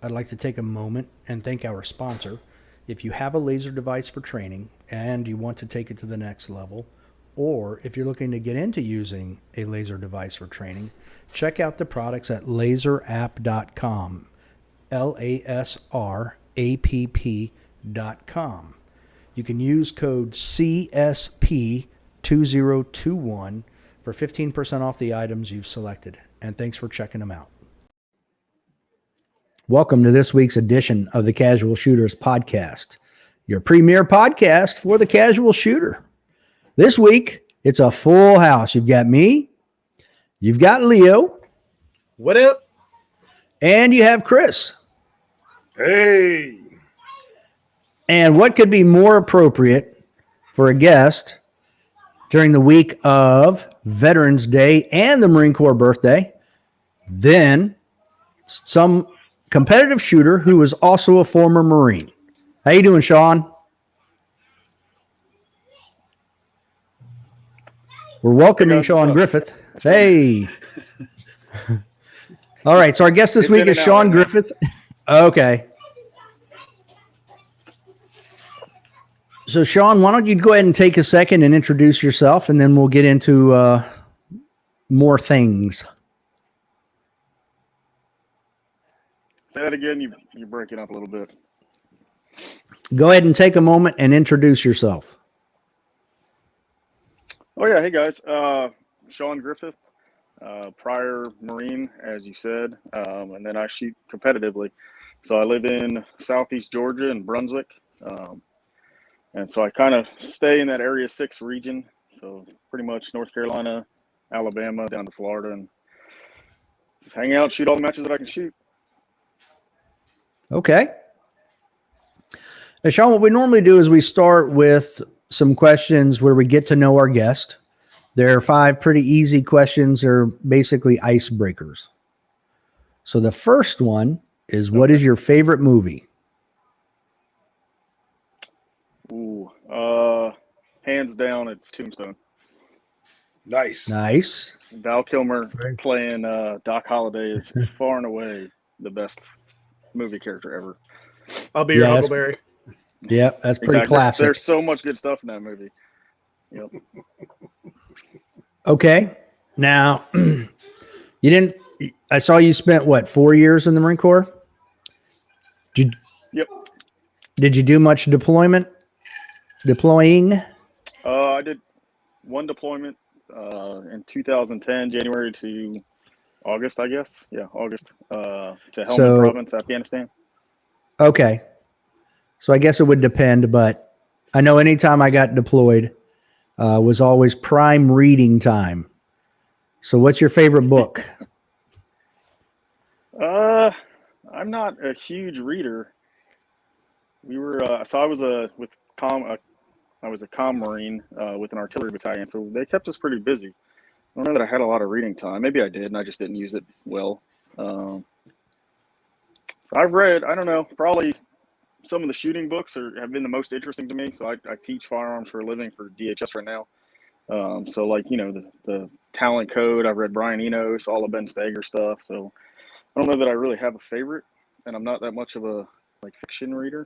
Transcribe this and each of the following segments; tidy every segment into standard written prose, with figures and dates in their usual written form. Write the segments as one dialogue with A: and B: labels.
A: I'd like to take a moment and thank our sponsor. If you have a laser device for training and you want to take it to the next level, or if you're looking to get into using a laser device for training, check out the products at laserapp.com, LASRAPP.com. You can use code CSP2021 for 15% off the items you've selected. And thanks for checking them out. Welcome to this week's edition of the Casual Shooters Podcast, your premier podcast for the casual shooter. This week, it's a full house. You've got me, you've got Leo.
B: What up?
A: And you have Chris.
B: Hey.
A: And what could be more appropriate for a guest during the week of Veterans Day and the Marine Corps birthday than some competitive shooter who is also a former Marine. How you doing, Sean? We're welcoming Sean Griffith. Hey. All right, so our guest this week is Sean Griffith. Okay. So, Sean, why don't you go ahead and take a second and introduce yourself, and then we'll get into more things.
C: Say that again. You're breaking up a little bit.
A: Go ahead and take a moment and introduce yourself.
C: Oh, yeah. Hey, guys. Sean Griffith, prior Marine, as you said, and then I shoot competitively. So I live in Southeast Georgia in Brunswick. And so I kind of stay in that Area 6 region. So pretty much North Carolina, Alabama, down to Florida, and just hang out, shoot all the matches that I can shoot.
A: Okay. Now, Sean, what we normally do is we start with some questions where we get to know our guest. There are 5 pretty easy questions. They're basically icebreakers. So the first one is, what is your favorite movie?
C: Ooh, hands down, it's Tombstone.
A: Nice.
C: Val Kilmer playing Doc Holliday is far and away the best movie character ever.
B: I'll be your Huckleberry.
A: Yeah, that's pretty classic.
C: There's so much good stuff in that movie. Yep.
A: Okay. Now, I saw you spent, 4 years in the Marine Corps?
C: Yep.
A: Did you do much deploying?
C: I did one deployment in 2010, January to August, I guess. Yeah, August to Helmand Province, Afghanistan.
A: Okay. So I guess it would depend, but I know anytime I got deployed was always prime reading time. So what's your favorite book?
C: I'm not a huge reader. We were I was a comm Marine with an artillery battalion, so they kept us pretty busy. I don't know that I had a lot of reading time. Maybe I did, and I just didn't use it well. So I've read, I don't know, probably some of the shooting books have been the most interesting to me. So I teach firearms for a living for DHS right now. So like, the Talent Code, I've read Brian Enos, all of Ben Stager stuff. So I don't know that I really have a favorite, and I'm not that much of a fiction reader.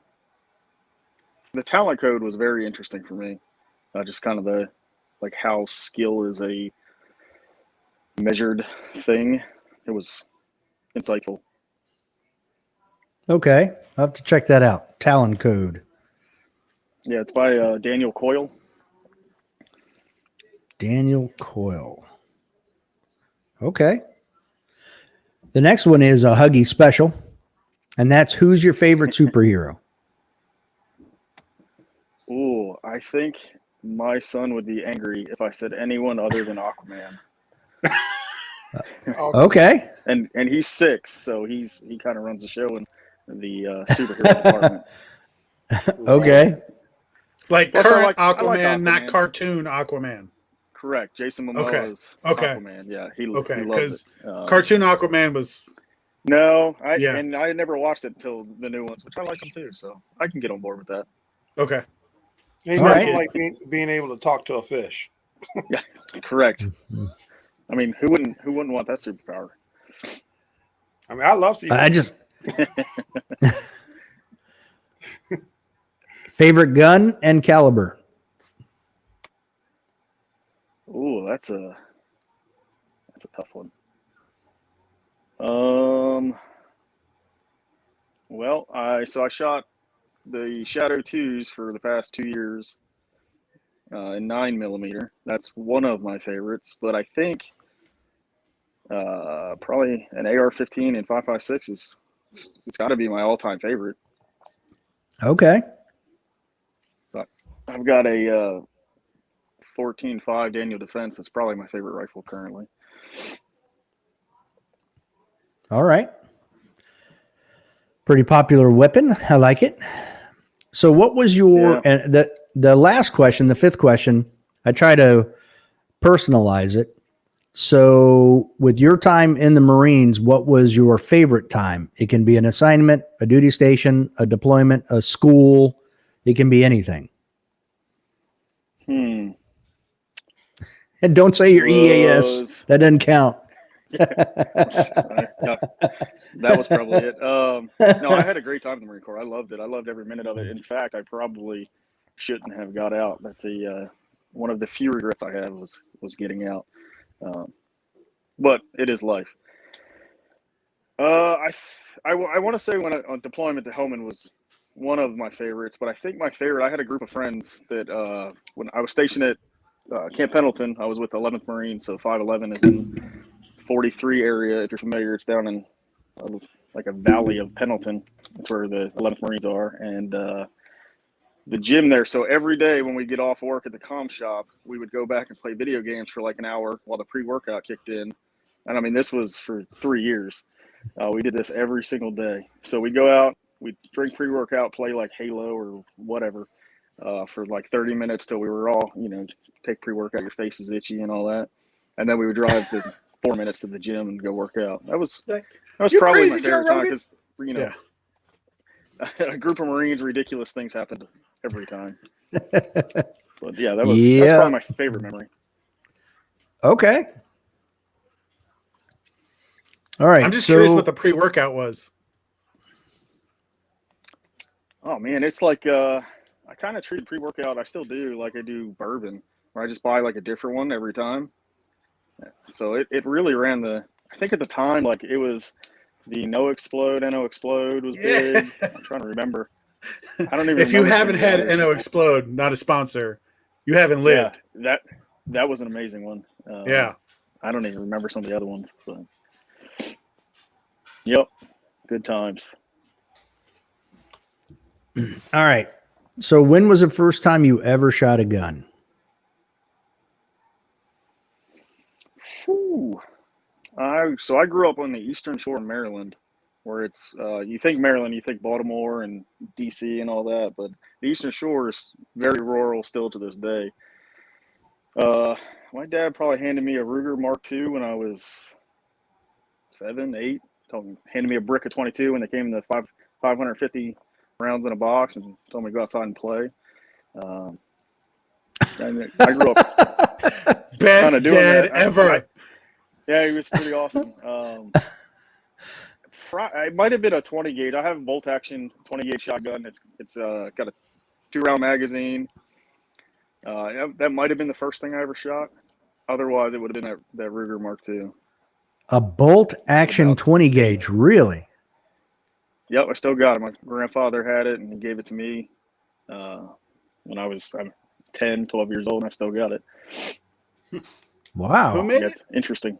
C: The Talent Code was very interesting for me. Just kind of how skill is a measured thing. It was insightful.
A: Okay. I'll have to check that out. Talent Code.
C: Yeah, it's by Daniel Coyle.
A: Daniel Coyle. Okay. The next one is a Huggy special, and that's, who's your favorite superhero?
C: Ooh, I think my son would be angry if I said anyone other than Aquaman.
A: Okay.
C: And he's 6, so he kind of runs the show in the superhero department.
A: Okay.
B: Like current
C: I like
B: Aquaman, not
C: Aquaman.
B: Cartoon Aquaman.
C: Correct. Jason Momoa's Aquaman. Yeah, he loves it.
B: Cartoon Aquaman was...
C: No, I never watched it until the new ones, which I like them too, so I can get on board with that.
B: Okay.
D: He's nothing like being able to talk to a fish.
C: Yeah, correct. I mean, who wouldn't want that superpower?
D: I mean, I love seafood.
A: Favorite gun and caliber?
C: Ooh, that's a tough one. Well, I shot the Shadow 2s for the past 2 years in 9mm. That's one of my favorites, but I think probably an AR-15 and 5.56 it's got to be my all-time favorite.
A: Okay.
C: But I've got a 14.5 Daniel Defense. That's probably my favorite rifle currently.
A: All right. Pretty popular weapon. I like it. So what was your, and the last question, the fifth question, I try to personalize it. So with your time in the Marines, what was your favorite time? It can be an assignment, a duty station, a deployment, a school. It can be anything. And don't say your EAS. That doesn't count.
C: That was probably it. No, I had a great time in the Marine Corps. I loved it. I loved every minute of it. In fact, I probably shouldn't have got out. That's one of the few regrets I have was getting out. But it is life. I want to say when on deployment to Helmand was one of my favorites, but I think my favorite, I had a group of friends that when I was stationed at Camp Pendleton, I was with the 11th Marine, so 511 is in 43 area. If you're familiar, it's down in like a valley of Pendleton. That's where the 11th Marines are, and the gym there. So every day when we get off work at the comm shop, we would go back and play video games for like an hour while the pre-workout kicked in. And I mean, this was for 3 years. We did this every single day. So we go out, we drink pre-workout, play like Halo or whatever for like 30 minutes till we were all, take pre-workout, your face is itchy and all that. And then we would drive to 4 minutes to the gym and go work out. That was probably my favorite time because, a group of Marines, ridiculous things happened every time. But yeah, that's probably my favorite memory.
A: Okay. All right.
B: I'm just curious what the pre-workout was.
C: Oh man, it's like I kind of treat pre-workout. I still do like I do bourbon, where I just buy like a different one every time. So it really ran I think at the time, like it was the No Explode was big. I'm trying to remember. I don't even.
B: If you haven't had NO Explode, not a sponsor, you haven't lived.
C: Yeah, that was an amazing one. I don't even remember some of the other ones, but yep, good times.
A: All right. So when was the first time you ever shot a gun?
C: Whew. So I grew up on the Eastern Shore of Maryland, where it's you think Maryland, you think Baltimore and DC and all that, but the Eastern Shore is very rural still to this day. My dad probably handed me a Ruger Mark II when I was 7, 8. Handed me a brick of 22 when they came in the 550 rounds in a box and told me to go outside and play. I grew up
B: best dad ever.
C: Yeah, he was pretty awesome. It might have been a 20 gauge. I have a bolt action 20 gauge shotgun. It's got a 2-round magazine. That might have been the first thing I ever shot. Otherwise, it would have been that Ruger Mark II.
A: A bolt action 20 gauge, really?
C: Yep, I still got it. My grandfather had it, and he gave it to me when I'm 10, 12 years old, and I still got it.
A: Wow.
B: Who made it?
C: It's interesting.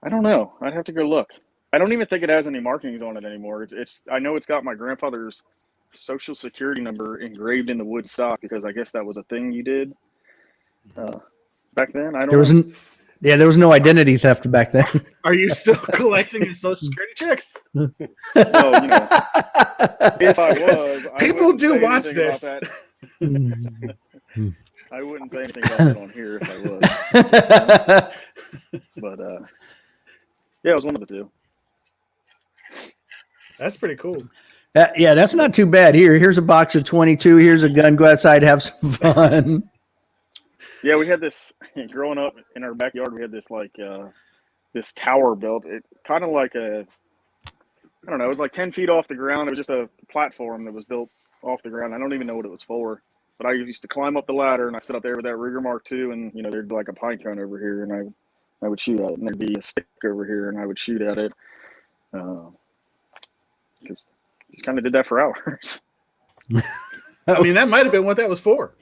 C: I don't know. I'd have to go look. I don't even think it has any markings on it anymore. I know it's got my grandfather's social security number engraved in the wood stock because I guess that was a thing you did back then. I don't know.
A: There was no identity theft back then.
B: Are you still collecting his social security checks?
C: No, if I was,
B: people do watch this.
C: I wouldn't say anything about it on here if I was. But yeah, it was one of the two.
B: That's pretty cool.
A: Yeah, that's not too bad. Here's a box of 22. Here's a gun. Go outside, have some fun.
C: Yeah, we had this growing up in our backyard. We had this this tower built. It kind of like I don't know, it was like 10 feet off the ground. It was just a platform that was built off the ground. I don't even know what it was for. But I used to climb up the ladder, and I sit up there with that Ruger Mark II, and, you know, there'd be like a pine cone over here, and I would shoot at it. And there'd be a stick over here, and I would shoot at it. Because you kind of did that for hours.
B: I mean, that might have been what that was for.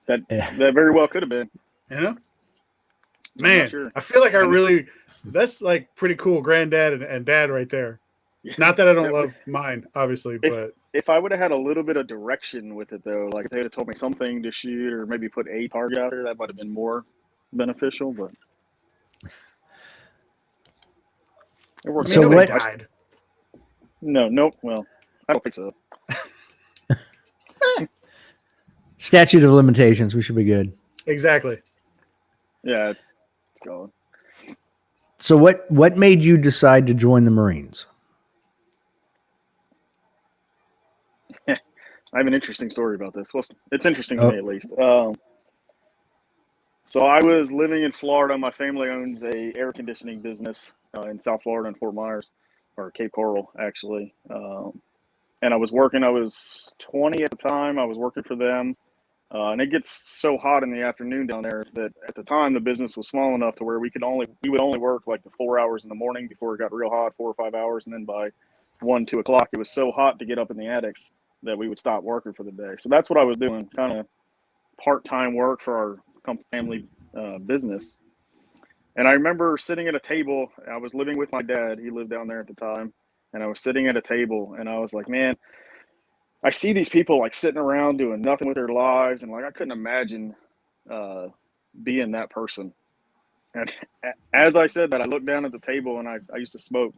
C: That very well could have been.
B: You know? Man,
C: sure.
B: I feel like that's like pretty cool granddad and dad right there.
C: Yeah.
B: Not that I don't love mine, obviously, but
C: if I would have had a little bit of direction with it, though, like if they had told me something to shoot or maybe put a target out there, that might have been more beneficial. But it worked.
A: So what?
B: Died.
C: No. Well, I don't think so.
A: Statute of limitations. We should be good.
B: Exactly.
C: Yeah, it's going.
A: So what made you decide to join the Marines?
C: I have an interesting story about this. Well, it's interesting to me, at least. So I was living in Florida. My family owns a air conditioning business in South Florida in Fort Myers, or Cape Coral, actually. And I was working. I was 20 at the time. I was working for them. And it gets so hot in the afternoon down there that at the time the business was small enough to where we would only work like the 4 hours in the morning before it got real hot, 4 or 5 hours. And then by 1, 2 o'clock, it was so hot to get up in the attics that we would stop working for the day. So that's what I was doing, kind of part-time work for our family business. And I remember sitting at a table. I was living with my dad. He lived down there at the time. And I was sitting at a table, and I was like, man, I see these people like sitting around doing nothing with their lives. And like, I couldn't imagine being that person. And as I said that, I looked down at the table, and I used to smoke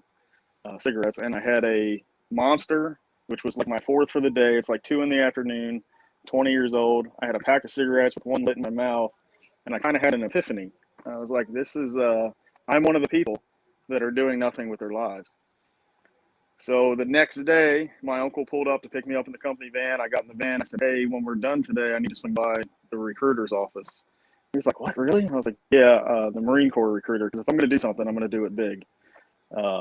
C: cigarettes, and I had a Monster, which was like my fourth for the day. It's like 2 p.m, 20 years old. I had a pack of cigarettes with one lit in my mouth, and I kind of had an epiphany. I was like, this is, I'm one of the people that are doing nothing with their lives. So the next day, my uncle pulled up to pick me up in the company van. I got in the van. I said, hey, when we're done today, I need to swing by the recruiter's office. He was like, what, really? I was like, yeah, the Marine Corps recruiter, because if I'm going to do something, I'm going to do it big.
A: I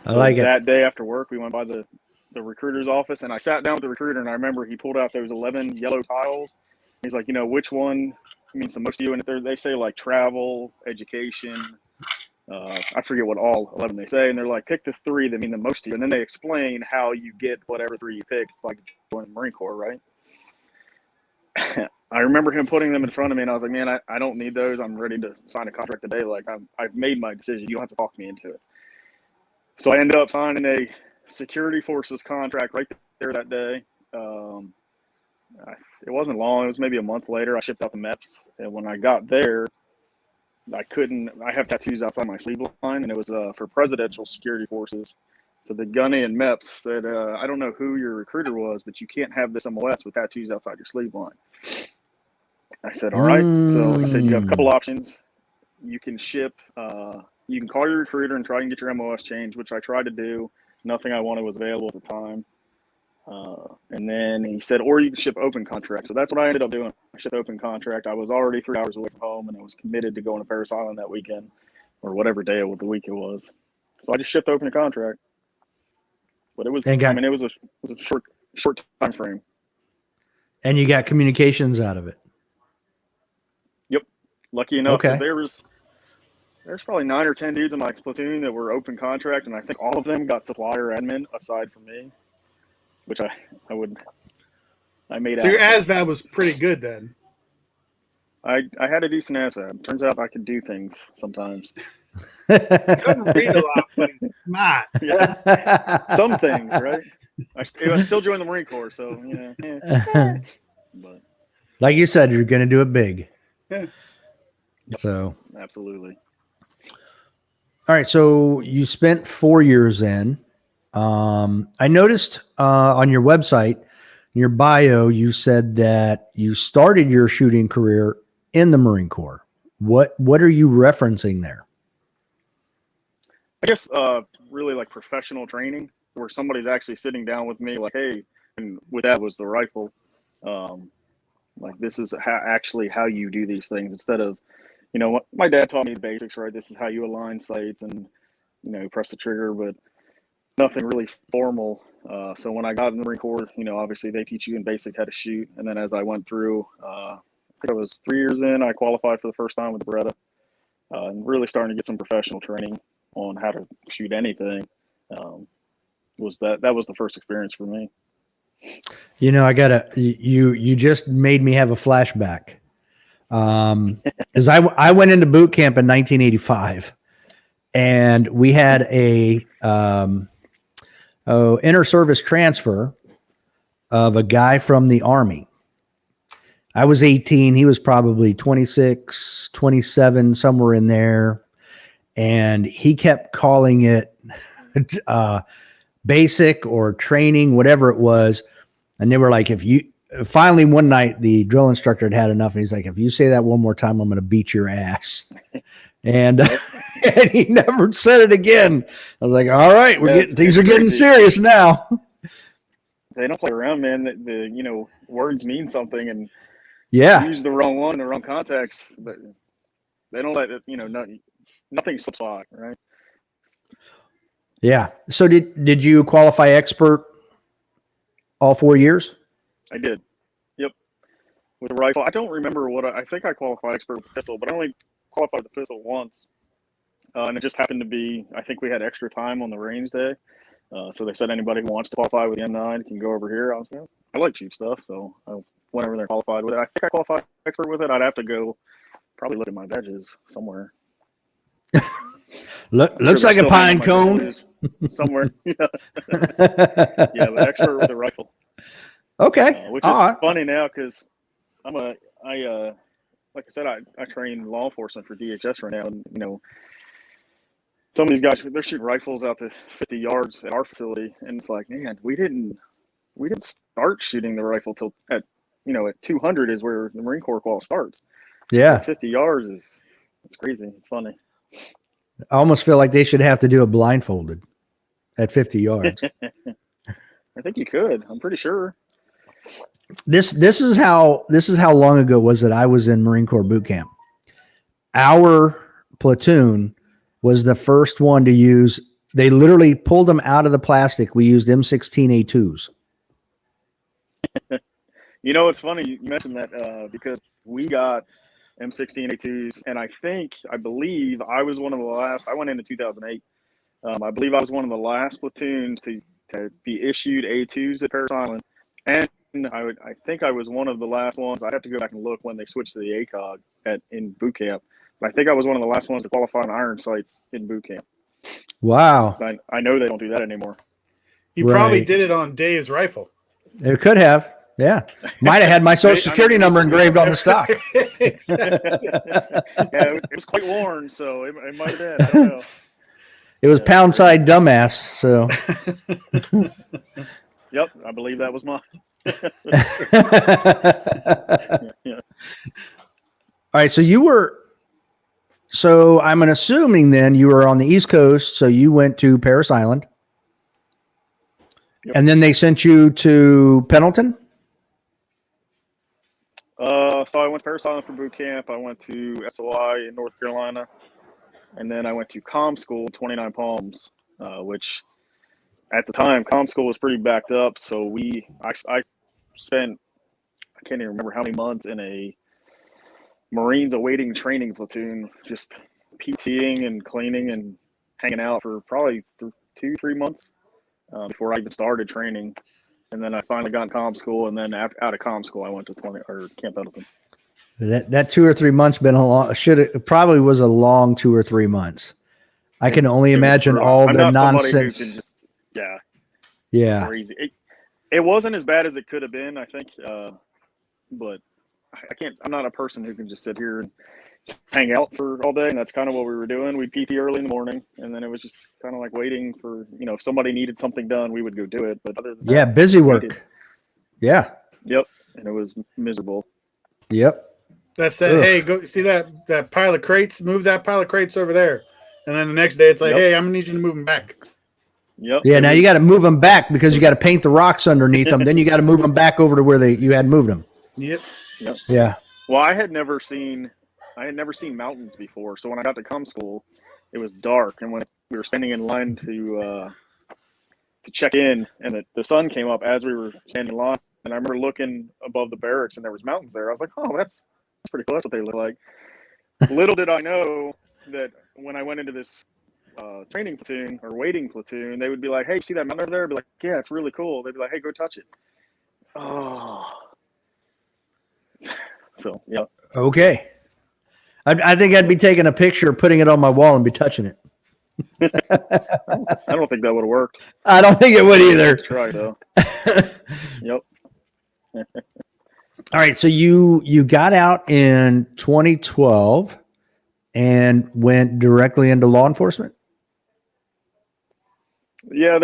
A: like it.
C: That day after work, we went by the recruiter's office, and I sat down with the recruiter, and I remember he pulled out those 11 yellow tiles. He's like, you know, which one means the most to you? And they say like travel, education. I forget what all 11 they say, and they're like, pick the 3 that mean the most to you. And then they explain how you get whatever 3 you picked, like joining the Marine Corps, right? I remember him putting them in front of me, and I was like, man, I don't need those. I'm ready to sign a contract today. Like, I've made my decision. You don't have to talk me into it. So I ended up signing a security forces contract right there that day. It wasn't long. It was maybe a month later. I shipped out the MEPS, and when I got there, I have tattoos outside my sleeve line, and it was for presidential security forces. So the gunny and MEPS said, I don't know who your recruiter was, but you can't have this MOS with tattoos outside your sleeve line. I said, all right. So I said, you have a couple options. You can ship, you can call your recruiter and try and get your MOS changed, which I tried to do. Nothing I wanted was available at the time. And then he said, or you can ship open contract. So that's what I ended up doing. I shipped open contract. I was already 3 hours away from home, and I was committed to going to Paris Island that weekend, or whatever day of the week it was. So I just shipped open contract. But it was, it was a short time frame.
A: And you got communications out of it.
C: Yep. Lucky enough, because there's probably 9 or 10 dudes in my platoon that were open contract, and I think all of them got supplier admin aside from me, which I made.
B: So your ASVAB was pretty good then.
C: I had a decent ASVAB. Turns out I could do things sometimes.
B: Couldn't read a lot, but he's smart.
C: Yeah. Some things, right? I still joined the Marine Corps, so yeah. But
A: like you said, you're going to do it big.
B: Yeah.
A: So
C: absolutely.
A: All right. So you spent 4 years in. I noticed on your website, in your bio, you said that you started your shooting career in the Marine Corps. What are you referencing there?
C: I guess really like professional training, where somebody's actually sitting down with me like, hey, and with that was the rifle. Like, this is how you do these things, instead of, you know, what my dad taught me the basics, right? This is how you align sights and, you know, press the trigger. But nothing really formal. So when I got in the Marine Corps, obviously they teach you in basic how to shoot. And then as I went through, I think it was 3 years in, I qualified for the first time with the Beretta, and really starting to get some professional training on how to shoot anything. That was the first experience for me.
A: You just made me have a flashback. Because I went into boot camp in 1985, and we had a inter-service transfer of a guy from the Army. I was 18. He was probably 26, 27, somewhere in there. And he kept calling it basic or training, whatever it was. And they were like, finally one night the drill instructor had enough. And he's like, if you say that one more time, I'm going to beat your ass. And, and he never said it again. I was like, all right, things are getting serious now.
C: They don't play around, man. The words mean something, and use the wrong one in the wrong context. But they don't let it, nothing slips by, right?
A: Yeah. So did you qualify expert all 4 years?
C: I did. Yep. With a rifle. I don't remember I think I qualified expert with pistol, but I only qualified with the pistol once. And it just happened to be, I think we had extra time on the range day. So they said anybody who wants to qualify with the M9 can go over here. I was like, I like cheap stuff, so I went over there and qualified with it. I think I qualified expert with it. I'd have to go probably look at my badges somewhere.
A: Looks like a pine cone
C: somewhere. Yeah, but expert with a rifle.
A: Okay,
C: which is funny now because like I said, I train law enforcement for DHS right now, and some of these guys, they're shooting rifles out to 50 yards at our facility, and it's like, man, we didn't start shooting the rifle till at 200 is where the Marine Corps qual starts.
A: Yeah,
C: 50 yards it's crazy. It's funny.
A: I almost feel like they should have to do it blindfolded at 50 yards.
C: I think you could. I'm pretty sure.
A: This is how long ago was it I was in Marine Corps boot camp. Our platoon was the first one to use. They literally pulled them out of the plastic. We used M16A2s.
C: It's funny you mentioned that because we got M16A2s, and I believe I was one of the last. I went into 2008. I believe I was one of the last platoons to be issued A2s at Parris Island, and I think I was one of the last ones. I have to go back and look when they switched to the ACOG in boot camp. But I think I was one of the last ones to qualify on iron sights in boot camp.
A: Wow.
C: But I know they don't do that anymore.
B: You probably did it on Dave's rifle.
A: It could have. Yeah. Might have had my social security number engraved on the stock.
C: Yeah, it was quite worn, so it might have been. I don't know.
A: It was pound side dumbass. So.
C: Yep, I believe that was mine. Yeah.
A: All right. So I'm assuming then you were on the East Coast. So you went to Parris Island.
C: Yep.
A: And then they sent you to Pendleton?
C: So I went to Parris Island for boot camp. I went to SOI in North Carolina. And then I went to comm school in 29 Palms, which at the time, comm school was pretty backed up. So I spent, I can't even remember how many months in a Marines awaiting training platoon, just PTing and cleaning and hanging out for probably 2-3 months before I even started training. And then I finally got in comm school, and then out of comm school, I went to Camp Pendleton.
A: That 2 or 3 months been a long. Probably was a long 2 or 3 months. I can only imagine all the nonsense. Yeah,
C: crazy. It wasn't as bad as it could have been, I think, but I can't. I'm not a person who can just sit here and hang out for all day, and that's kind of what we were doing. We'd PT early in the morning, and then it was just kind of like waiting for, if somebody needed something done, we would go do it. But other than that,
A: busy work. Yeah.
C: Yep, and it was miserable.
A: Yep.
B: That's that. Ugh. Hey, go see that pile of crates. Move that pile of crates over there, and then the next day it's like, hey, I'm gonna need you to move them back.
C: Yep.
A: Yeah. Now you got to move them back because you got to paint the rocks underneath them. Then you got to move them back over to where you had moved them.
B: Yep.
A: Yeah.
C: Well, I had never seen mountains before. So when I got to comm school, it was dark, and when we were standing in line to to check in, and the sun came up as we were standing in line. And I remember looking above the barracks, and there was mountains there. I was like, oh, that's pretty cool. That's what they look like. Little did I know that when I went into this training platoon or waiting platoon, they would be like, hey, see that mountain over there? I'd be like, yeah, it's really cool. They'd be like, hey, go touch it. Oh. So, yeah.
A: Okay. I think I'd be taking a picture, putting it on my wall, and be touching it.
C: I don't think that would have worked.
A: I don't think it would either.
C: Try though. Yep.
A: All right. So you got out in 2012 and went directly into law enforcement?
C: Yeah,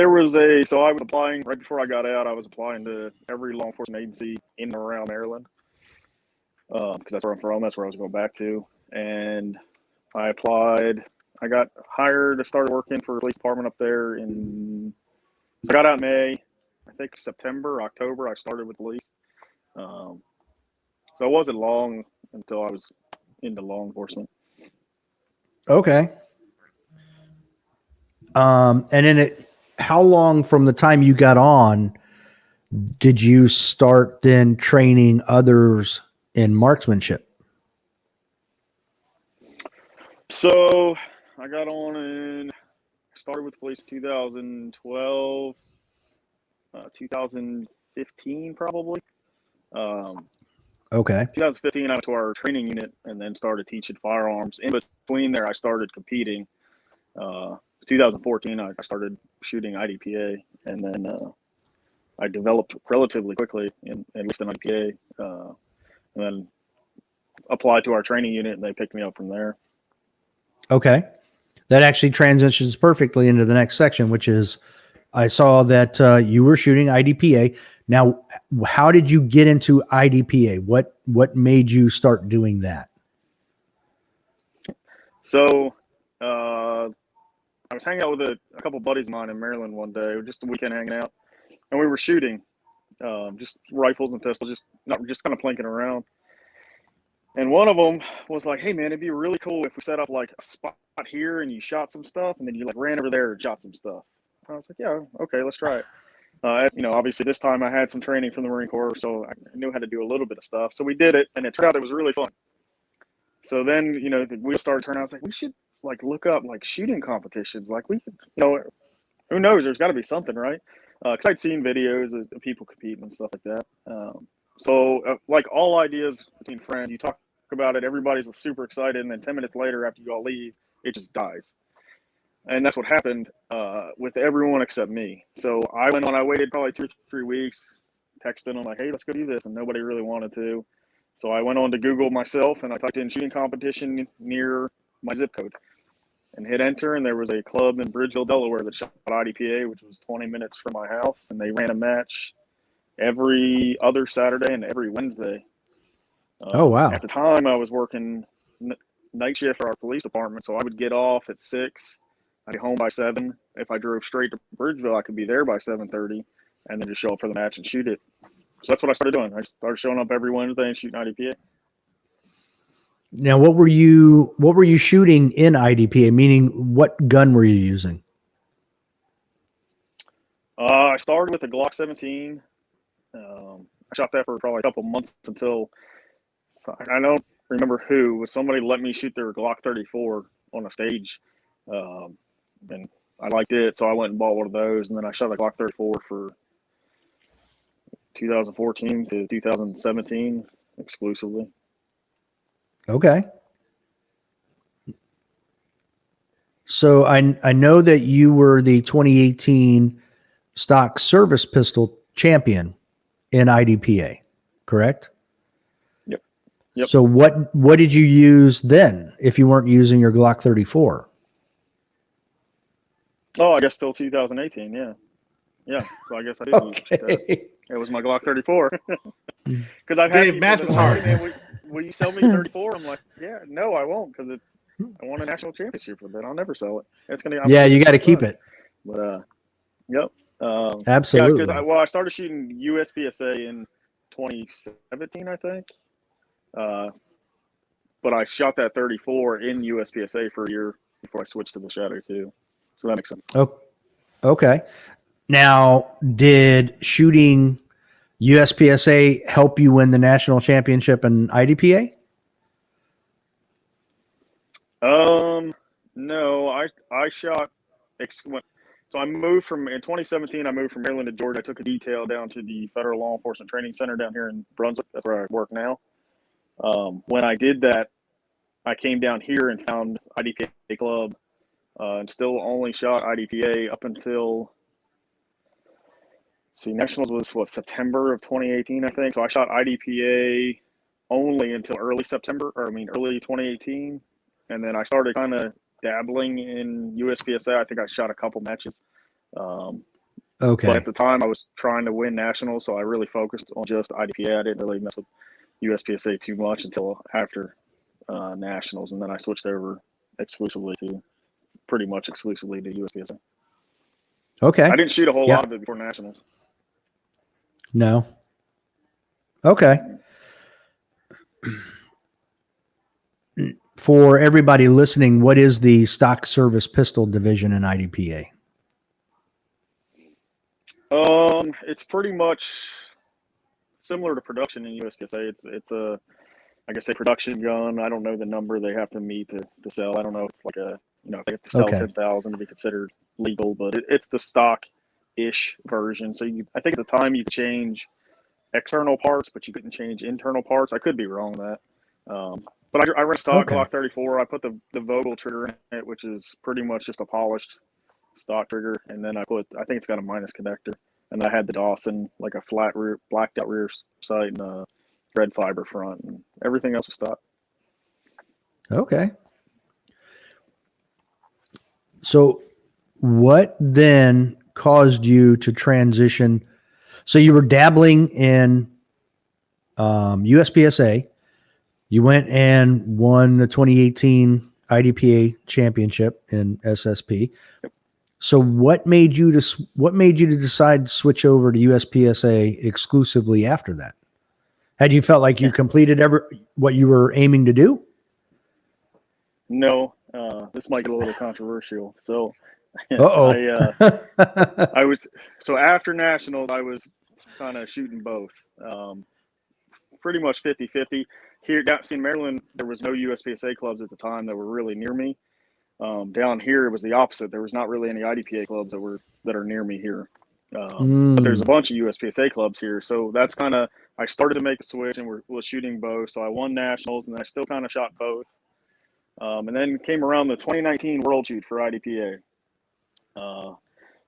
C: so I was applying right before I got out. I was applying to every law enforcement agency in and around Maryland. Because that's where I'm from. That's where I was going back to. And I applied. I got hired. I started working for the police department up there I got out in May. I think September, October, I started with police. So it wasn't long until I was into law enforcement.
A: Okay. And then how long from the time you got on did you start then training others in marksmanship?
C: So I got on and started with police 2012, 2015 probably.
A: Okay.
C: 2015, I went to our training unit and then started teaching firearms. In between there, I started competing. 2014, I started shooting IDPA, and then I developed relatively quickly, at least in IDPA, and then applied to our training unit, and they picked me up from there.
A: Okay. That actually transitions perfectly into the next section, which is I saw that you were shooting IDPA. Now, how did you get into IDPA? What made you start doing that?
C: So I was hanging out with a couple buddies of mine in Maryland one day, just a weekend hanging out, and we were shooting just rifles and pistols, just kind of plinking around. And one of them was like, hey, man, it'd be really cool if we set up like a spot here and you shot some stuff and then you like ran over there and shot some stuff. I was like, yeah, okay, let's try it. Obviously this time I had some training from the Marine Corps, so I knew how to do a little bit of stuff. So we did it, and it turned out it was really fun. So then, the wheels started turning. I was like, we should like look up like shooting competitions. Like we could, who knows? There's got to be something, right? Because I'd seen videos of people competing and stuff like that. Like all ideas between friends, you talk about it, everybody's super excited, and then 10 minutes later after you all leave, it just dies. And that's what happened with everyone except me. So I waited probably 2 or 3 weeks, texting them like, hey, let's go do this, and nobody really wanted to. So I went on to Google myself, and I typed in shooting competition near my zip code and hit enter, and there was a club in Bridgeville, Delaware that shot IDPA, which was 20 minutes from my house, and they ran a match every other Saturday and every Wednesday.
A: Oh, wow.
C: At the time, I was working night shift for our police department, so I would get off at 6. I'd be home by 7. If I drove straight to Bridgeville, I could be there by 7:30, and then just show up for the match and shoot it. So that's what I started doing. I started showing up every Wednesday and shooting IDPA.
A: Now, what were you shooting in IDPA? Meaning, what gun were you using?
C: I started with a Glock 17. I shot that for probably a couple months until I don't remember who, but somebody let me shoot their Glock 34 on a stage, and I liked it, so I went and bought one of those, and then I shot a Glock 34 for 2014 to 2017 exclusively.
A: Okay. So I know that you were the 2018 stock service pistol champion in IDPA, correct?
C: Yep.
A: So what did you use then if you weren't using your Glock 34?
C: Oh, I guess still 2018, yeah. Yeah, so I guess I did use that. It was my Glock 34. Because I've had
B: Dave, math is hard.
C: Man, will you sell me 34? I'm like, yeah, no, I won't, because I won a national championship with it. I'll never sell it.
A: You got to keep it.
C: But yep.
A: Absolutely.
C: Yeah, because I started shooting Uspsa in 2017, I think. But I shot that 34 in Uspsa for a year before I switched to the Shadow 2. So that makes sense.
A: Oh, okay. Now, did shooting USPSA help you win the national championship in IDPA?
C: No, I shot. So I moved in 2017. I moved from Maryland to Georgia. I took a detail down to the Federal Law Enforcement Training Center down here in Brunswick. That's where I work now. When I did that, I came down here and found IDPA club, and still only shot IDPA up until. See, nationals was September of 2018, I think. So I shot IDPA only until early 2018, and then I started kind of dabbling in USPSA. I think I shot a couple matches.
A: Okay.
C: But at the time, I was trying to win nationals, so I really focused on just IDPA. I didn't really mess with USPSA too much until after nationals, and then I switched over pretty much exclusively to USPSA.
A: Okay.
C: I didn't shoot a whole lot of it before nationals.
A: No. Okay. For everybody listening, what is the stock service pistol division in IDPA?
C: It's pretty much similar to production in USPSA. It's a, I guess, a production gun. I don't know the number they have to meet to sell. I don't know if it's like if they have to sell 10,000 to be considered legal, but it's the stock-ish version. So I think at the time you could change external parts, but you couldn't change internal parts. I could be wrong on that. But I ran stock Glock 34. I put the Vogel trigger in it, which is pretty much just a polished stock trigger, and then I think it's got a minus connector, and I had the Dawson, like a flat rear, blacked out rear sight, and a red fiber front, and everything else was stock.
A: Okay. So what then caused you to transition? So you were dabbling in USPSA. You went and won the 2018 IDPA championship in SSP.
C: Yep.
A: So what made you to decide to switch over to USPSA exclusively after that? Had you felt like you completed what you were aiming to do?
C: No, this might get a little controversial. So, I was after nationals, I was kind of shooting both, pretty much 50-50. Here down in Maryland, there was no USPSA clubs at the time that were really near me. Down here, it was the opposite. There was not really any IDPA clubs that are near me here. But there's a bunch of USPSA clubs here. So that's kind of, I started to make a switch and was shooting both. So I won nationals, and then I still kind of shot both. And then came around the 2019 World Shoot for IDPA,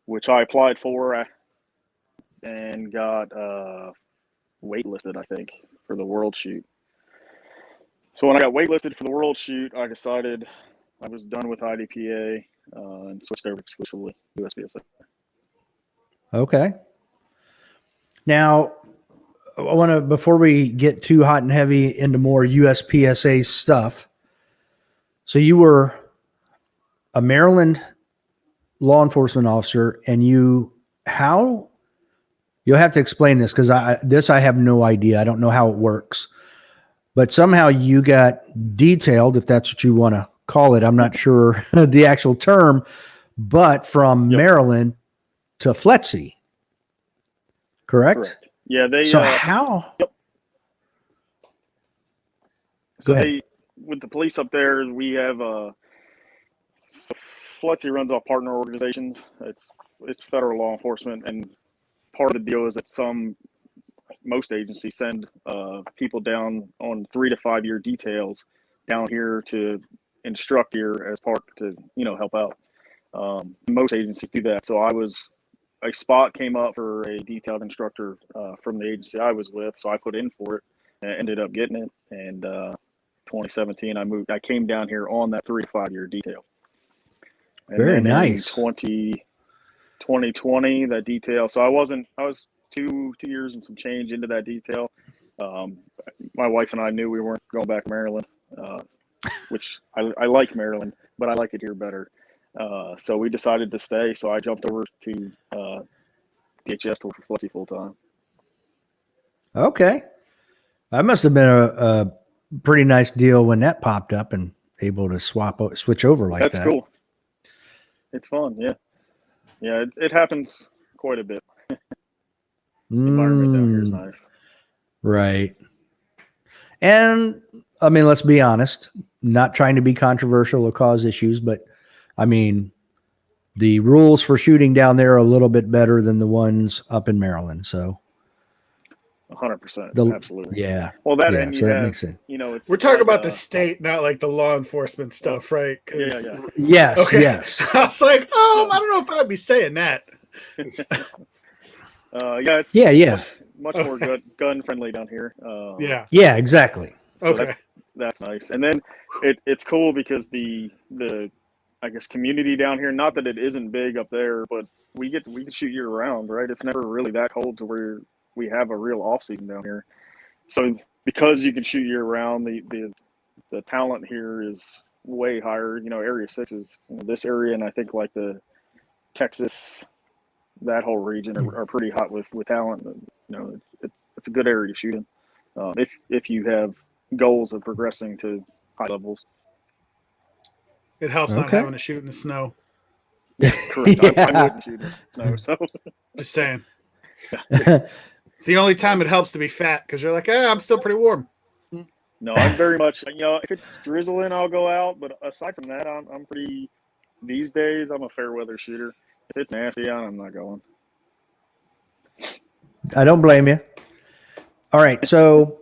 C: which I applied for and got waitlisted, I think, for the World Shoot. So when I got waitlisted for the World Shoot, I decided I was done with IDPA and switched over exclusively to USPSA.
A: Okay. Now, I want to, before we get too hot and heavy into more USPSA stuff, so you were a Maryland law enforcement officer, and you'll have to explain this because I have no idea. I don't know how it works. But somehow you got detailed, if that's what you want to call it. I'm not sure the actual term, but from Maryland to FLETC, correct?
C: Yeah,
A: So how?
C: Yep. So with the police up there, we have FLETC runs off partner organizations. It's federal law enforcement, and part of the deal is that most agencies send people down on 3 to 5 year details down here to Instructor as part to help out. Most agencies do that. So a spot came up for a detailed instructor from the agency I was with, so I put in for it and ended up getting it. And 2017, I came down here on that 3 to 5 year detail. And
A: very
C: then
A: nice.
C: In 2020, that detail. So I was 2 years and some change into that detail. My wife and I knew we weren't going back to Maryland, which I like Maryland, but I like it here better. So we decided to stay. So I jumped over to DHS to work for FLETC full time.
A: Okay. That must have been a pretty nice deal when that popped up and able to switch over like that.
C: That's cool. It's fun. Yeah. Yeah. It happens quite a bit. The environment down here is nice.
A: Right. And I mean, let's be honest, not trying to be controversial or cause issues, but I mean, the rules for shooting down there are a little bit better than the ones up in Maryland. So
C: 100%. Absolutely.
A: Yeah.
C: Well, that
A: Yeah,
C: and you
A: so that
C: have,
A: makes sense.
C: you know, it's
B: We're talking
C: like,
B: about the state, not like the law enforcement stuff, right? 'Cause-
C: Yeah.
A: Yes.
B: Okay.
A: Yes.
B: I was like, I don't know if I'd be saying that.
C: Yeah, it's
A: Yeah.
C: much more gun friendly down here.
B: Yeah.
A: Yeah, exactly.
C: So
B: Okay.
C: that's nice. And then it's cool because the I guess community down here, not that it isn't big up there, but we can shoot year round, right? It's never really that cold to where we have a real off season down here. So because you can shoot year round, the talent here is way higher. You know, Area 6 is this area, and I think like the Texas, that whole region are pretty hot with talent. You know, it's a good area to shoot in if you have goals of progressing to high levels.
B: It helps not having to shoot in the snow.
C: Correct.
A: Yeah.
C: I wouldn't shoot in the snow, so
B: Just saying. It's the only time it helps to be fat because you're like, I'm still pretty warm.
C: no, I'm very much, you know, if it's drizzling, I'll go out. But aside from that, I'm pretty, these days, I'm a fair weather shooter. If it's nasty out, I'm not going.
A: I don't blame you. All right. So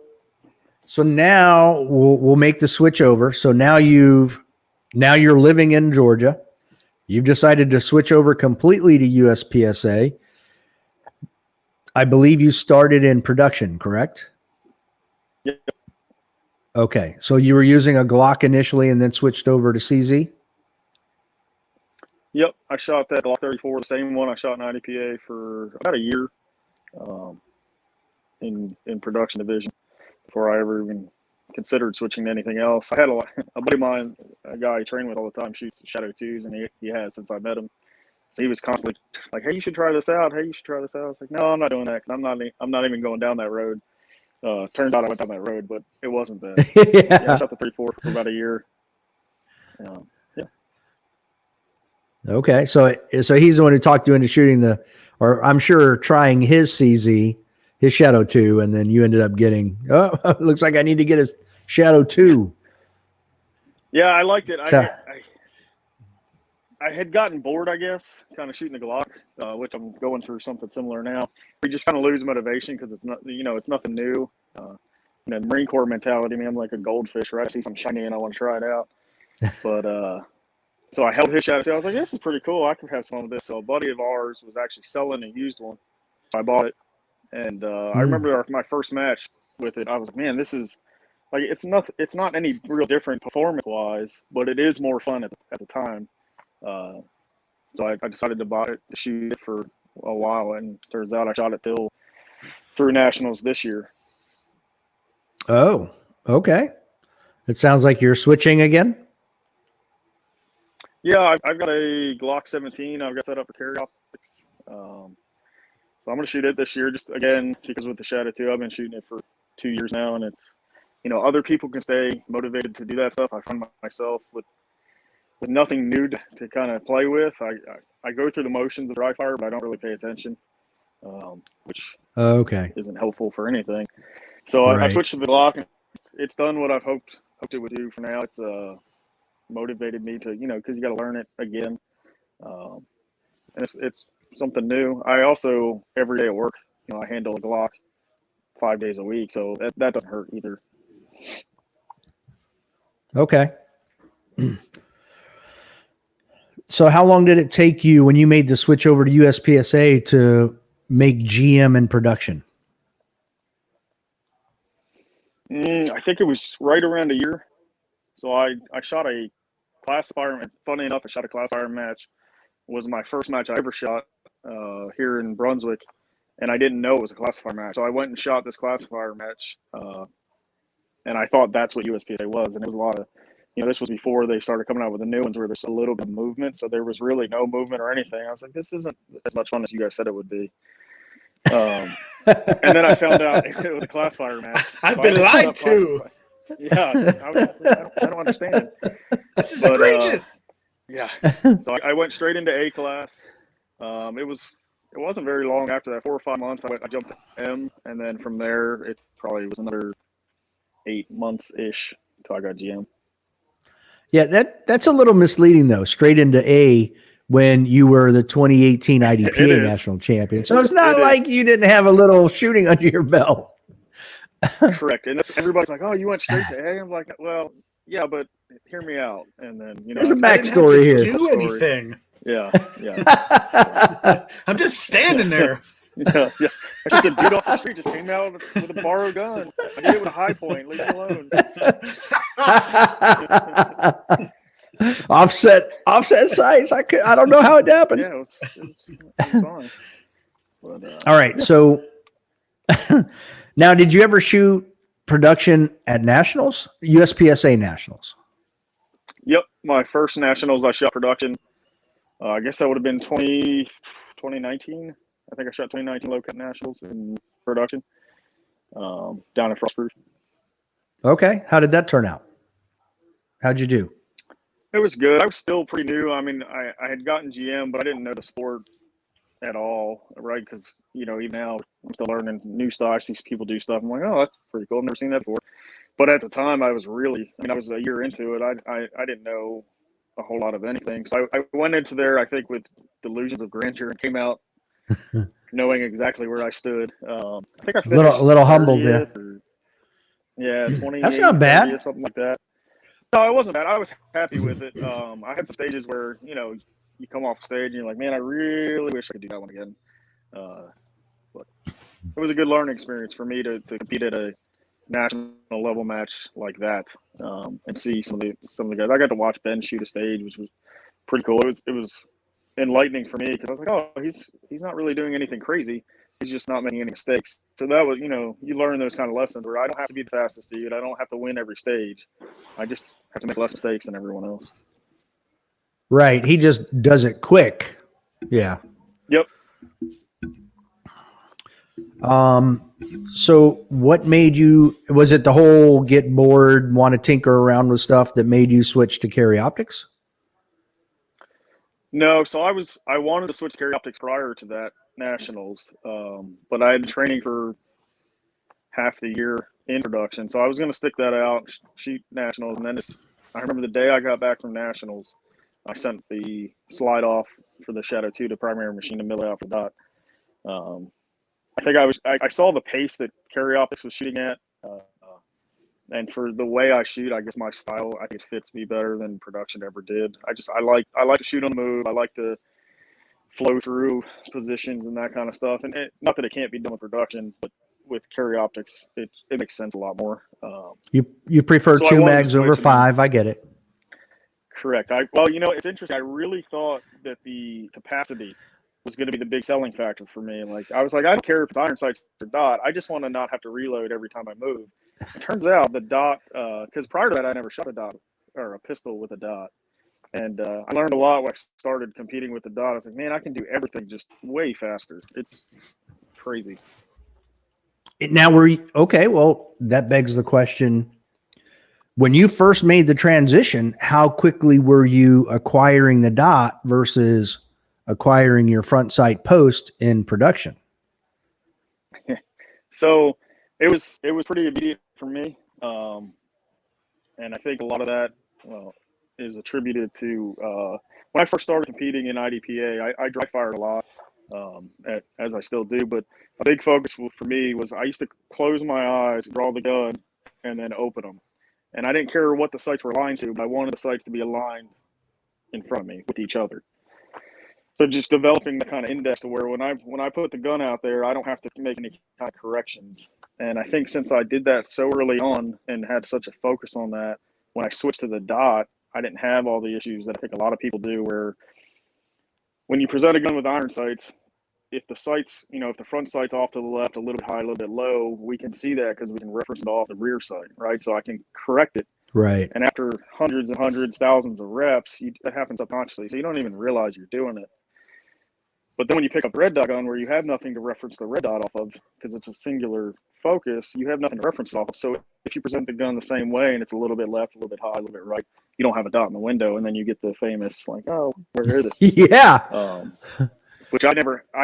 A: now we'll make the switch over. So now you're living in Georgia. You've decided to switch over completely to USPSA. I believe you started in production, correct?
C: Yep.
A: Okay. So you were using a Glock initially and then switched over to CZ?
C: Yep. I shot that Glock 34, the same one I shot in IDPA for about a year in production division before I ever even considered switching to anything else. I had a buddy of mine, a guy I train with all the time, shoots Shadow 2s, and he has since I met him. So he was constantly like, "Hey, you should try this out. Hey, you should try this out." I was like, "No, I'm not doing that. I'm not even going down that road." Turns out I went down that road, but it wasn't that. Yeah, I shot the 34 for about a year. Yeah.
A: Okay. So he's the one who talked you into shooting or I'm sure trying his CZ, his Shadow 2, and then you ended up getting, looks like I need to get a Shadow 2.
C: Yeah, I liked it.
A: So,
C: I had gotten bored, I guess, kind of shooting the Glock, which I'm going through something similar now. We just kind of lose motivation because it's not, it's nothing new. Marine Corps mentality, man, I'm like a goldfish, right? I see something shiny and I want to try it out. But so I held his Shadow 2. I was like, this is pretty cool. I could have some of this. So a buddy of ours was actually selling a used one. So I bought it. And I remember my first match with it. I was like, man, this is like, it's not any real different performance-wise, but it is more fun at the time. So I decided to buy it, to shoot it for a while, and turns out I shot it through nationals this year.
A: Oh, okay. It sounds like you're switching again.
C: Yeah, I've got a Glock 17. I've got set up for carry optics. So I'm going to shoot it this year, just again, because with the Shadow 2, I've been shooting it for 2 years now, and it's, other people can stay motivated to do that stuff. I find myself with nothing new to kind of play with. I go through the motions of dry fire, but I don't really pay attention, which isn't helpful for anything. So I switched to the Glock, and it's done what I've hoped it would do for now. It's motivated me to, because you got to learn it again. And it's something new. I also, every day at work, I handle a Glock 5 days a week, so that doesn't hurt either.
A: Okay. So how long did it take you when you made the switch over to USPSA to make GM in production?
C: I think it was right around a year. So I shot a class fire. Funny enough, I shot a class fire match. It was my first match I ever shot here in Brunswick, and I didn't know it was a classifier match. So I went and shot this classifier match, and I thought that's what USPSA was. And it was a lot of, this was before they started coming out with the new ones where there's a little bit of movement. So there was really no movement or anything. I was like, this isn't as much fun as you guys said it would be. And then I found out it was a classifier match.
B: I've been lied to.
C: Yeah, I don't understand.
B: This is egregious.
C: Yeah. So I went straight into A class. It it wasn't very long after that, 4 or 5 months, I jumped to M, and then from there, it probably was another 8 months-ish until I got GM.
A: Yeah, that's a little misleading though. Straight into A when you were the 2018 IDPA national champion. So it's not like you didn't have a little shooting under your belt.
C: Correct. And everybody's like, "Oh, you went straight to A." I'm like, "Well, yeah, but hear me out." And then
A: there's a backstory here.
B: Do anything?
C: Yeah.
B: I'm just standing there.
C: Yeah. I just a dude off the street just came out with a borrowed gun. I did it with a high point. Leave me alone.
A: offset sights. I don't know how it happened.
C: Yeah, it was fine. But,
A: all right. So now, did you ever shoot production at nationals, USPSA nationals?
C: Yep. My first nationals, I shot production. I guess that would have been 2019. I think I shot 2019 low cut nationals in production down in Frostproof.
A: Okay. How did that turn out? How'd you do?
C: It was good. I was still pretty new. I mean, I had gotten GM, but I didn't know the sport at all, right? Because, even now I'm still learning new stuff. I see people do stuff. I'm like, oh, that's pretty cool. I've never seen that before. But at the time, I was a year into it. I didn't know a whole lot of anything. So I went into there, I think, with delusions of grandeur and came out knowing exactly where I stood. I think I finished
A: a little humbled there.
C: Yeah, 20.
A: That's not bad.
C: Or something like that. No, it wasn't bad. I was happy with it. I had some stages where, you come off stage and you're like, man, I really wish I could do that one again. But it was a good learning experience for me to compete at a national level match like that and see some of the guys. I got to watch Ben shoot a stage, which was pretty cool. It was enlightening for me because I was like, oh, he's not really doing anything crazy. He's just not making any mistakes. So that was, you learn those kind of lessons where I don't have to be the fastest dude. I don't have to win every stage. I just have to make less mistakes than everyone else.
A: Right. He just does it quick. Yeah.
C: Yep.
A: So what made you, was it the whole get bored, want to tinker around with stuff that made you switch to carry optics?
C: No. So I wanted to switch to carry optics prior to that nationals. But I had been training for half the year in production. So I was going to stick that out, shoot nationals. And then I remember the day I got back from nationals, I sent the slide off for the Shadow 2 to primary machine to mill it out for dot. I think I saw the pace that carry optics was shooting at. And for the way I shoot, I guess my style, I think it fits me better than production ever did. I like to shoot on the move. I like to flow through positions and that kind of stuff. And not that it can't be done with production, but with carry optics, it makes sense a lot more.
A: You prefer so 2 mags over 5. I get it.
C: Correct. It's interesting. I really thought that the capacity was going to be the big selling factor for me. Like, I was like, I don't care if it's iron sights or dot. I just want to not have to reload every time I move. It turns out the dot, because prior to that, I never shot a dot or a pistol with a dot. And I learned a lot when I started competing with the dot. I was like, man, I can do everything just way faster. It's crazy.
A: Now okay, well, that begs the question. When you first made the transition, how quickly were you acquiring the dot versus acquiring your front sight post in production?
C: So it was pretty immediate for me. And I think a lot of that, is attributed to when I first started competing in IDPA, I dry fired a lot, as I still do. But a big focus for me was I used to close my eyes, draw the gun, and then open them. And I didn't care what the sights were aligned to, but I wanted the sights to be aligned in front of me with each other. So just developing the kind of index to where when I put the gun out there, I don't have to make any kind of corrections. And I think since I did that so early on and had such a focus on that, when I switched to the dot, I didn't have all the issues that I think a lot of people do, where when you present a gun with iron sights, if the sights, if the front sight's off to the left, a little bit high, a little bit low, we can see that because we can reference it off the rear sight, right? So I can correct it.
A: Right.
C: And after hundreds and hundreds, thousands of reps, that happens subconsciously. So you don't even realize you're doing it. But then when you pick up the red dot gun where you have nothing to reference the red dot off of because it's a singular focus, you have nothing to reference it off of. So if you present the gun the same way and it's a little bit left, a little bit high, a little bit right, you don't have a dot in the window. And then you get the famous, like, oh, where is it?
A: Yeah.
C: which I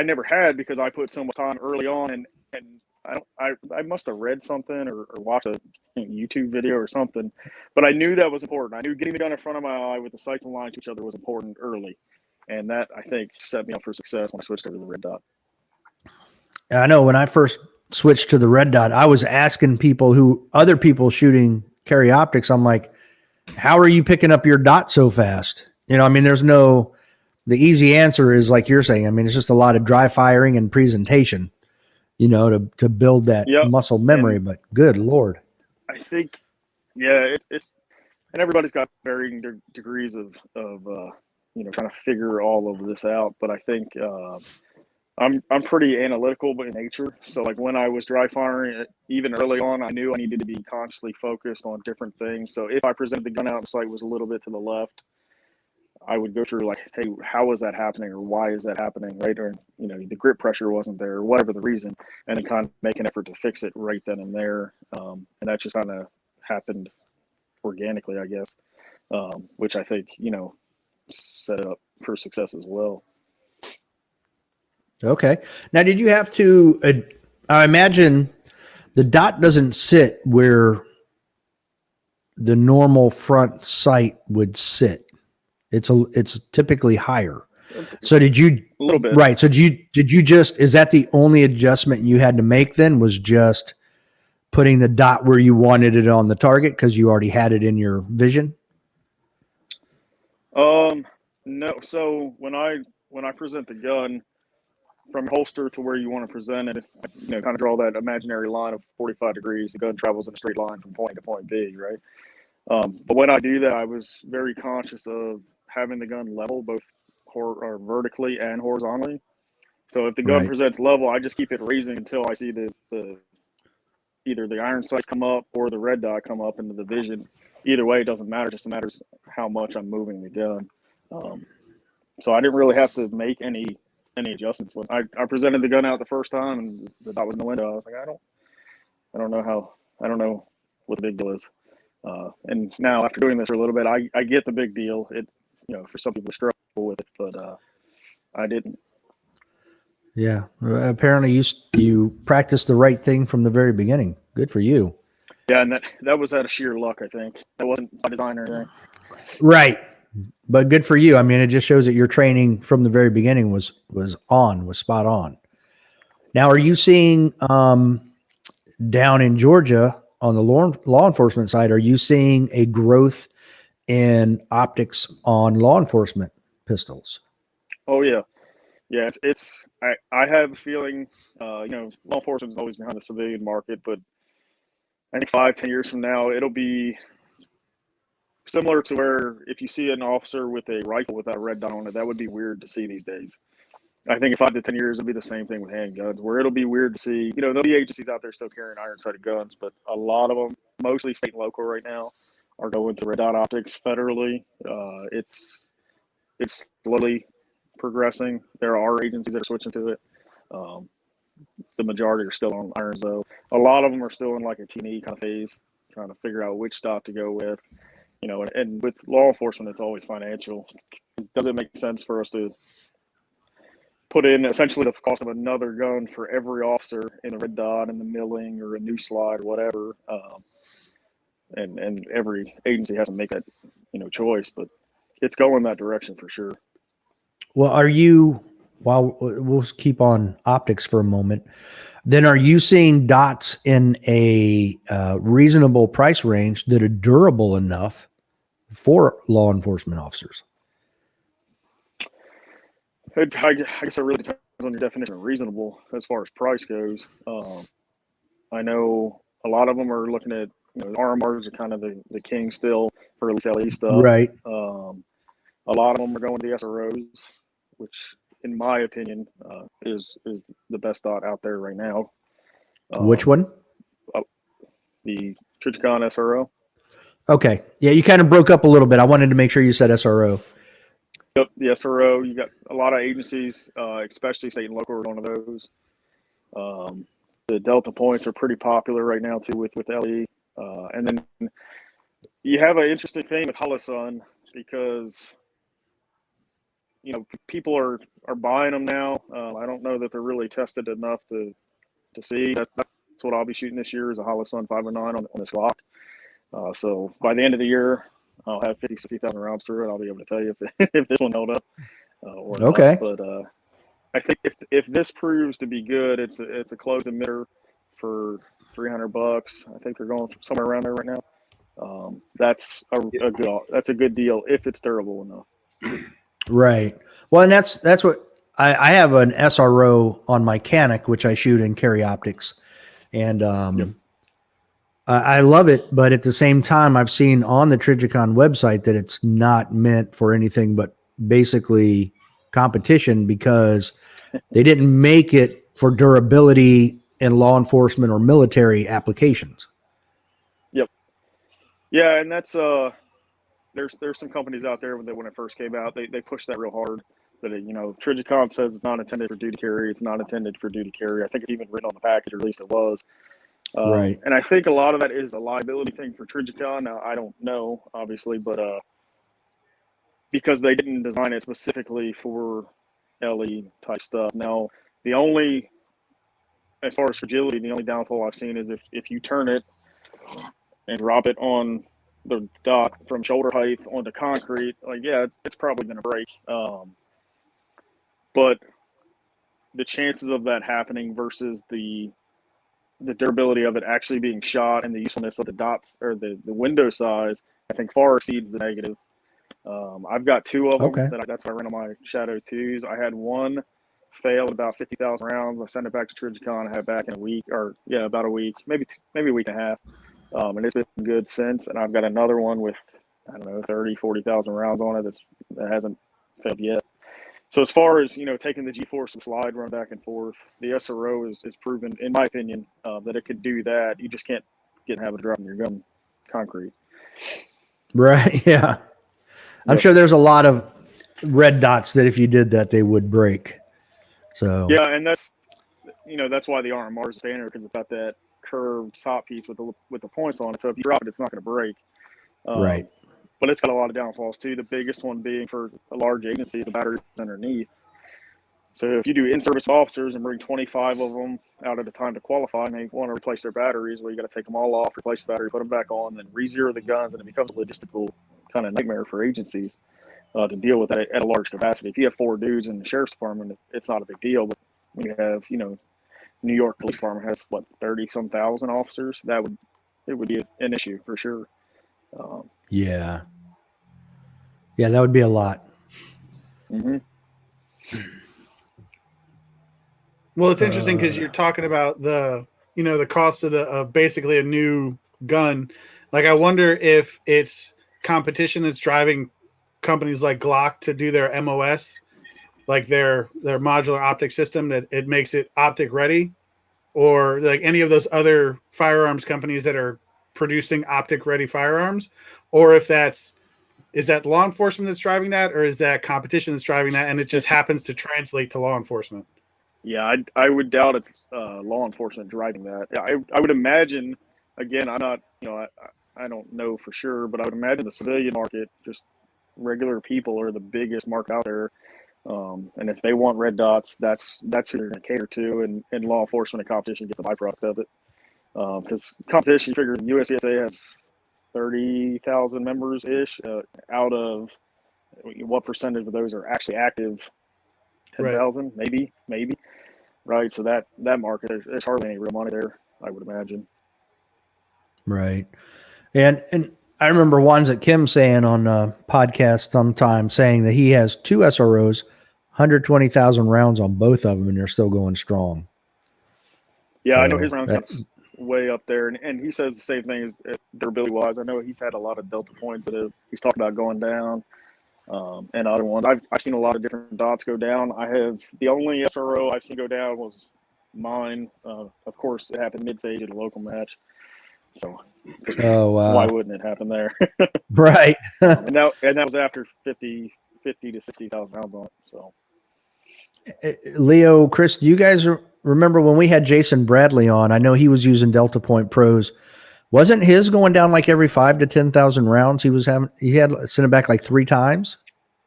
C: never had because I put so much time early on, and I must have read something or watched a YouTube video or something, but I knew that was important. I knew getting the gun in front of my eye with the sights aligned to each other was important early, and that I think set me up for success when I switched over to the red dot.
A: I know when I first switched to the red dot, I was asking other people shooting carry optics. I'm like, how are you picking up your dot so fast? I mean, the easy answer is like you're saying. I mean, it's just a lot of dry firing and presentation, to build that muscle memory. But good Lord.
C: I think, yeah, it's and everybody's got varying degrees of trying to figure all of this out. But I think I'm pretty analytical by nature. So like when I was dry firing, even early on, I knew I needed to be consciously focused on different things. So if I presented the gun out and sight was a little bit to the left, I would go through like, hey, how is that happening, or why is that happening, right? Or the grip pressure wasn't there, or whatever the reason, and then kind of make an effort to fix it right then and there. And that just kind of happened organically, I guess, which I think set it up for success as well.
A: Okay. Now, did you have to? I imagine the dot doesn't sit where the normal front sight would sit. It's typically higher. So did you
C: a little bit
A: right? So did you just? Is that the only adjustment you had to make then? Was just putting the dot where you wanted it on the target because you already had it in your vision?
C: No. So when I present the gun from holster to where you want to present it, kind of draw that imaginary line of 45 degrees. The gun travels in a straight line from point to point B, right? But when I do that, I was very conscious of having the gun level both vertically and horizontally. So if the gun presents level, I just keep it raising until I see the either the iron sights come up or the red dot come up into the vision. Either way, it doesn't matter. It just matters how much I'm moving the gun. So I didn't really have to make any adjustments. When I presented the gun out the first time and the dot was in the window, I was like, I don't know what the big deal is. And now after doing this for a little bit, I get the big deal. It, for some people struggle with it, but I didn't.
A: Yeah. Apparently you practiced the right thing from the very beginning. Good for you.
C: Yeah. And that was out of sheer luck, I think. That wasn't by design or anything.
A: Right. But good for you. I mean, it just shows that your training from the very beginning was spot on. Now, are you seeing down in Georgia on the law enforcement side, are you seeing a growth in optics on law enforcement pistols?
C: Oh yeah. Yeah. I have a feeling, law enforcement is always behind the civilian market, but I think 5-10 years from now, it'll be similar to where if you see an officer with a rifle without a red dot on it, that would be weird to see these days. I think in 5 to 10 years, it'll be the same thing with handguns, where it'll be weird to see, there'll be agencies out there still carrying iron-sighted guns, but a lot of them, mostly state and local right now, are going to red dot optics federally. It's slowly progressing. There are agencies that are switching to it. The majority are still on irons, though. A lot of them are still in like a T&E kind of phase, trying to figure out which dot to go with. And with law enforcement, it's always financial. Does it make sense for us to put in essentially the cost of another gun for every officer in a red dot and the milling or a new slide or whatever? And every agency has to make that choice, but it's going that direction for sure.
A: Well, while we'll keep on optics for a moment, then are you seeing dots in a reasonable price range that are durable enough for law enforcement officers?
C: I guess it really depends on your definition of reasonable as far as price goes. I know a lot of them are looking at, RMRs are kind of the king still for at least LE stuff.
A: Right.
C: A lot of them are going to the SROs, which in my opinion is the best dot out there right now.
A: Which one?
C: The Trijicon SRO.
A: Okay. Yeah, you kind of broke up a little bit. I wanted to make sure you said SRO.
C: Yep, the SRO. You got a lot of agencies, especially state and local, are one of those. The Delta points are pretty popular right now too with LE. And then you have an interesting thing with Holosun because people are buying them now. I don't know that they're really tested enough to see. That's what I'll be shooting this year is a Hollow Sun 509 on this Glock. So by the end of the year, I'll have 60,000 rounds through it. I'll be able to tell you if this one held up or
A: Okay.
C: not. But I think if this proves to be good, it's a closed emitter for $300. I think they're going somewhere around there right now. That's a good deal if it's durable enough.
A: Right. Well, and that's what I have an SRO on my Canic, which I shoot in carry optics, and I love it. But at the same time, I've seen on the Trijicon website that it's not meant for anything but basically competition because they didn't make it for durability in law enforcement or military applications.
C: Yep. Yeah, and that's there's some companies out there that when it first came out, they pushed that real hard. But Trijicon says it's not intended for duty carry. It's not intended for duty carry. I think it's even written on the package, or at least it was.
A: Right.
C: And I think a lot of that is a liability thing for Trijicon. Now, I don't know, obviously, but because they didn't design it specifically for LE type stuff. Now, as far as fragility, the only downfall I've seen is if you turn it and drop it on the dot from shoulder height onto concrete, it's probably going to break. But the chances of that happening versus the durability of it actually being shot and the usefulness of the dots or the window size, I think far exceeds the negative. I've got two of them.
A: Okay.
C: That's why I ran on my Shadow 2s. I had one fail at about 50,000 rounds. I sent it back to Trijicon. I had it back in a week, about a week, maybe a week and a half. And it's been good since. And I've got another one with, 40,000 rounds on it that hasn't failed yet. So as far as, taking the G-force and slide, run back and forth, the SRO is proven, in my opinion, that it could do that. You just can't get in the habit of dropping your gun concrete.
A: Right. Yeah. I'm sure there's a lot of red dots that if you did that, they would break. So
C: yeah, and that's why the RMR is standard, because it's got that curved top piece with the points on it. So if you drop it, it's not going to break.
A: Right.
C: But it's got a lot of downfalls too. The biggest one being for a large agency, the battery's underneath. So if you do in-service officers and bring 25 of them out at a time to qualify, and they want to replace their batteries, well, you got to take them all off, replace the battery, put them back on, then re-zero the guns, and it becomes a logistical kind of nightmare for agencies to deal with that at a large capacity. If you have 4 dudes in the sheriff's department, it's not a big deal. But when you have, New York Police Department has 30-some thousand officers, it would be an issue for sure.
A: Yeah, that would be a lot.
C: Mm-hmm.
B: Well, it's interesting because you're talking about the cost of basically a new gun. Like, I wonder if it's competition that's driving companies like Glock to do their MOS, like their modular optic system, that it makes it optic ready, or like any of those other firearms companies that are producing optic ready firearms, or if is that law enforcement that's driving that, or is that competition that's driving that, and it just happens to translate to law enforcement?
C: Yeah, I would doubt it's law enforcement driving that. I would imagine, again, I'm not, I don't know for sure, but I would imagine the civilian market, just regular people, are the biggest market out there. And if they want red dots, that's who they're going to cater to, and law enforcement and competition gets the byproduct of it. Because competition, you figure the USPSA has 30,000 members-ish. Out of what percentage of those are actually active? 10,000, maybe. Right. So that market, there's hardly any real money there, I would imagine.
A: Right. And I remember Wanzat Kim saying on a podcast sometime, saying that he has 2 SROs, 120,000 rounds on both of them, and they're still going strong.
C: Yeah, so I know his round count's way up there, and he says the same thing as durability wise. I know he's had a lot of delta points that he's talked about going down, and other ones. I've seen a lot of different dots go down. The only SRO I've seen go down was mine. Of course, it happened mid-stage at a local match. So, why wouldn't it happen there?
A: Right.
C: and that was after 50 to 60,000 rounds on it. So,
A: Leo, Chris, do you guys remember when we had Jason Bradley on? I know he was using Delta Point Pros. Wasn't his going down like every 5 to 10,000 rounds? He had sent it back like 3 times.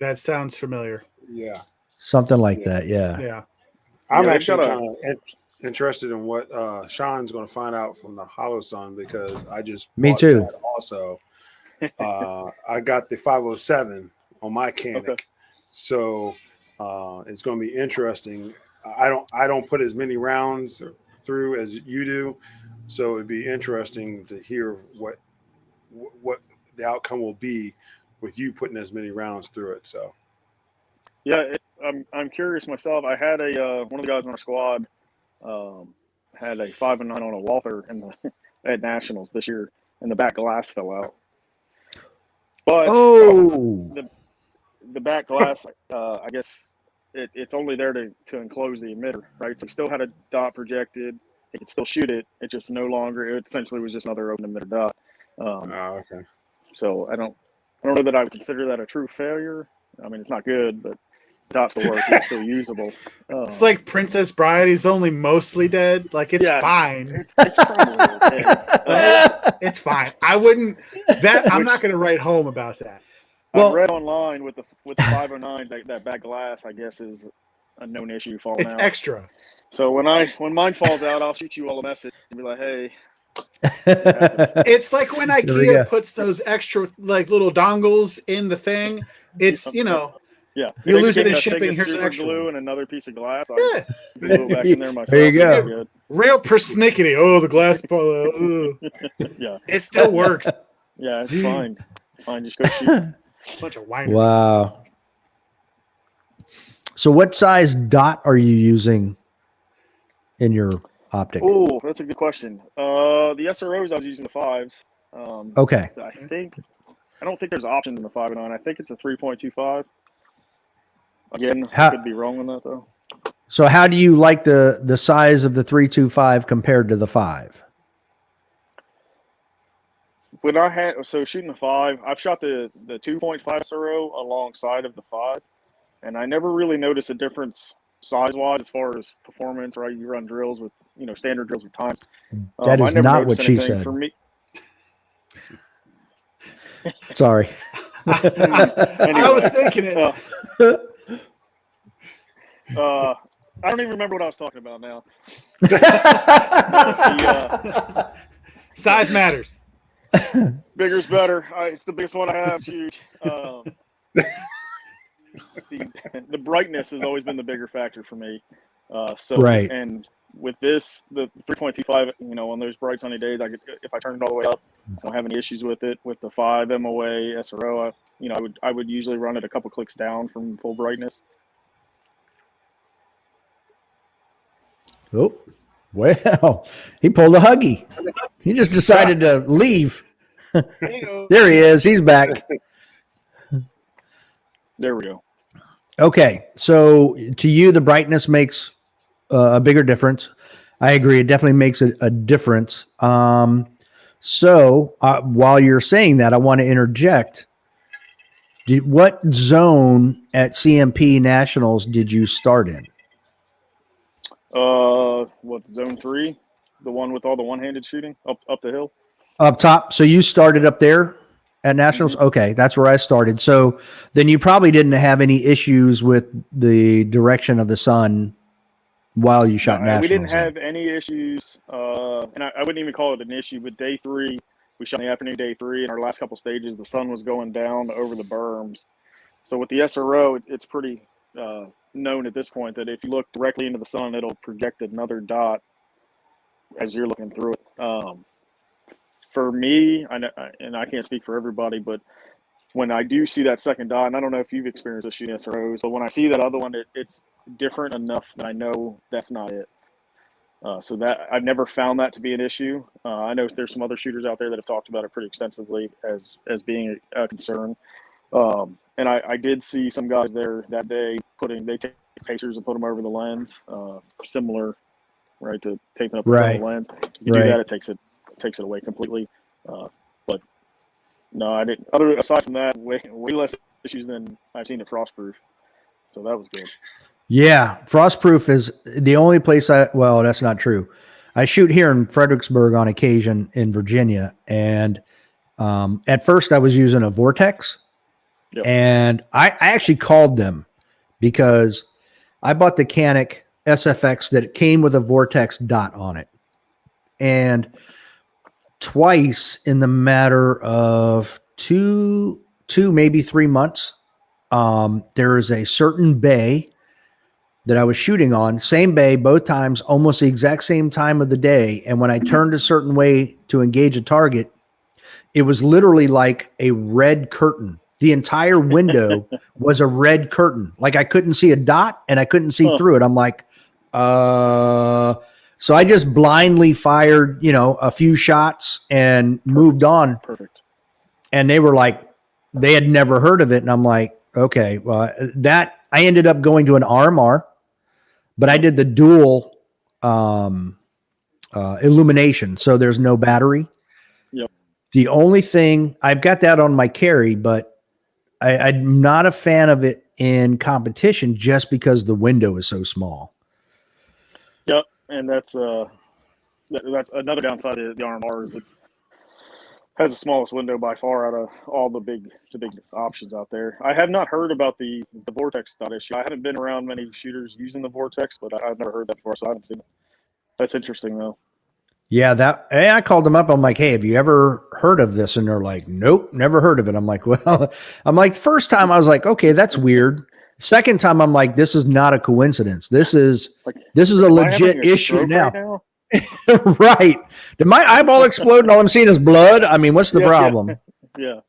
B: That sounds familiar.
D: Yeah.
A: something like
D: Yeah.
A: that. Yeah.
B: Yeah.
D: I'm
C: they've
D: actually
C: got
D: kind of interested in what Sean's going to find out from the Hollow Sun, because I just
A: Me
D: bought
A: too.
D: that also. I got the 507 on my Canic,
C: Okay.
D: so it's going to be interesting. I don't put as many rounds through as you do, so it'd be interesting to hear what the outcome will be with you putting as many rounds through it. So
C: Yeah, I'm curious myself. I had a one of the guys on our squad had a 5.9 on a Walther at Nationals this year, and the back glass fell out. But
A: Oh,
C: the back glass, I guess it's only there to enclose the emitter, right? So he still had a dot projected. He could still shoot it. It just no longer. It essentially was just another open emitter dot.
D: okay.
C: So I don't know that I would consider that a true failure. I mean, it's not good, but dot still works. It's still usable.
B: It's like Princess Bride. He's only mostly dead. Like it's
C: Yeah,
B: fine.
C: It's probably okay.
B: It's fine. I wouldn't. I'm
C: Which-
B: not going to write home about that.
A: Well-
C: I've read online with the 509s that back glass, I guess, is a known issue falling
B: It's
C: out.
B: extra.
C: So when mine falls out, I'll shoot you all a message and be like, "Hey,
B: It's like when
A: There we go.
B: IKEA puts those extra like little dongles in the thing. It's
C: yeah,
B: you
C: They
B: lose
C: just
B: it
C: give
B: in
C: me a
B: shipping.
C: thig of
B: Here's an
C: super
B: extra
C: glue
B: one.
C: and another piece of glass. I
B: Yeah.
C: just glue it back in there myself.
A: There you
C: and
A: go.
C: it's
B: Real persnickety. Oh, the glass polo.
C: good. Yeah,
B: It still works.
C: yeah, it's fine. It's fine. Just go shoot.
B: Bunch of whiners.
A: Wow. So what size dot are you using in your optic?
C: Oh, that's a good question. The SROs I was using the 5s.
A: Okay.
C: I don't think there's options in the 5.9. I think it's a 3.25. Again,
A: How-
C: I could be wrong on that though.
A: So how do you like the size of the 325 compared to the 5?
C: When shooting the 5, I've shot the 2.5 SRO alongside of the 5, and I never really noticed a difference size-wise as far as performance. Right, you run drills with standard drills with times.
A: That
C: I
A: is
C: never
A: not
C: noticed
A: what she
C: anything.
A: said.
C: For me.
A: Sorry.
B: I was thinking it.
C: I don't even remember what I was talking about now.
B: Size matters.
C: Bigger's better. It's the biggest one I have. Huge. The brightness has always been the bigger factor for me.
A: Right.
C: And with this, the 3.25, on those bright sunny days, if I turn it all the way up, I don't have any issues with it. With the 5 MOA SRO, I would usually run it a couple clicks down from full brightness.
A: Oh, well, he pulled a Huggy. He just decided to leave. There he is. He's back.
C: There we go.
A: Okay. So to you, the brightness makes a bigger difference. I agree. It definitely makes a difference. So while you're saying that, I want to interject. What zone at CMP Nationals did you start in?
C: What, zone 3? The one with all the one-handed shooting up the hill?
A: Up top. So you started up there at Nationals?
C: Mm-hmm.
A: Okay, that's where I started. So then you probably didn't have any issues with the direction of the sun while you shot Nationals.
C: We didn't have any issues, and I wouldn't even call it an issue. But day 3, we shot in the afternoon, day 3, and our last couple stages, the sun was going down over the berms. So with the SRO, it's pretty known at this point that if you look directly into the sun, it'll project another dot as you're looking through it. For me, and I can't speak for everybody, but when I do see that second dot, and I don't know if you've experienced this shooting SROs, but when I see that other one, it's different enough that I know that's not it. So that I've never found that to be an issue. I know there's some other shooters out there that have talked about it pretty extensively as being a concern. And I did see some guys there that day they take pacers and put them over the lens, similar, right, to taping up the front of the lens. If you do that, it takes it away completely. But no, I didn't. Aside from that, way less issues than I've seen at Frostproof. So that was good.
A: Yeah, Frostproof is the only place well, that's not true. I shoot here in Fredericksburg on occasion in Virginia, and at first I was using a Vortex,
C: Yep.
A: and I actually called them because I bought the Canik SFX that came with a Vortex dot on it. And twice in the matter of two, maybe 3 months, there is a certain bay that I was shooting on, same bay, both times, almost the exact same time of the day. And when I turned a certain way to engage a target, it was literally like a red curtain. The entire window was a red curtain. Like I couldn't see a dot and I couldn't see through it. I'm like, so I just blindly fired, a few shots and moved on.
C: Perfect.
A: And they were like, they had never heard of it. And I'm like, okay, well, that I ended up going to an RMR, but I did the dual illumination. So there's no battery.
C: Yep.
A: The only thing, I've got that on my carry, but I'm not a fan of it in competition just because the window is so small.
C: Yep. And that's another downside of the RMR is it has the smallest window by far out of all the big options out there. I have not heard about the Vortex dot issue. I haven't been around many shooters using the Vortex, but I've never heard that before, so I haven't seen it. That's interesting though.
A: Yeah, I called them up. I'm like, hey, have you ever heard of this? And they're like, nope, never heard of it. I'm like, well, first time I was like, okay, that's weird. Second time I'm like, this is not a coincidence. This is a legit issue now. Right, right. Did my eyeball explode and all I'm seeing is blood? I mean, what's the problem?
C: Yeah.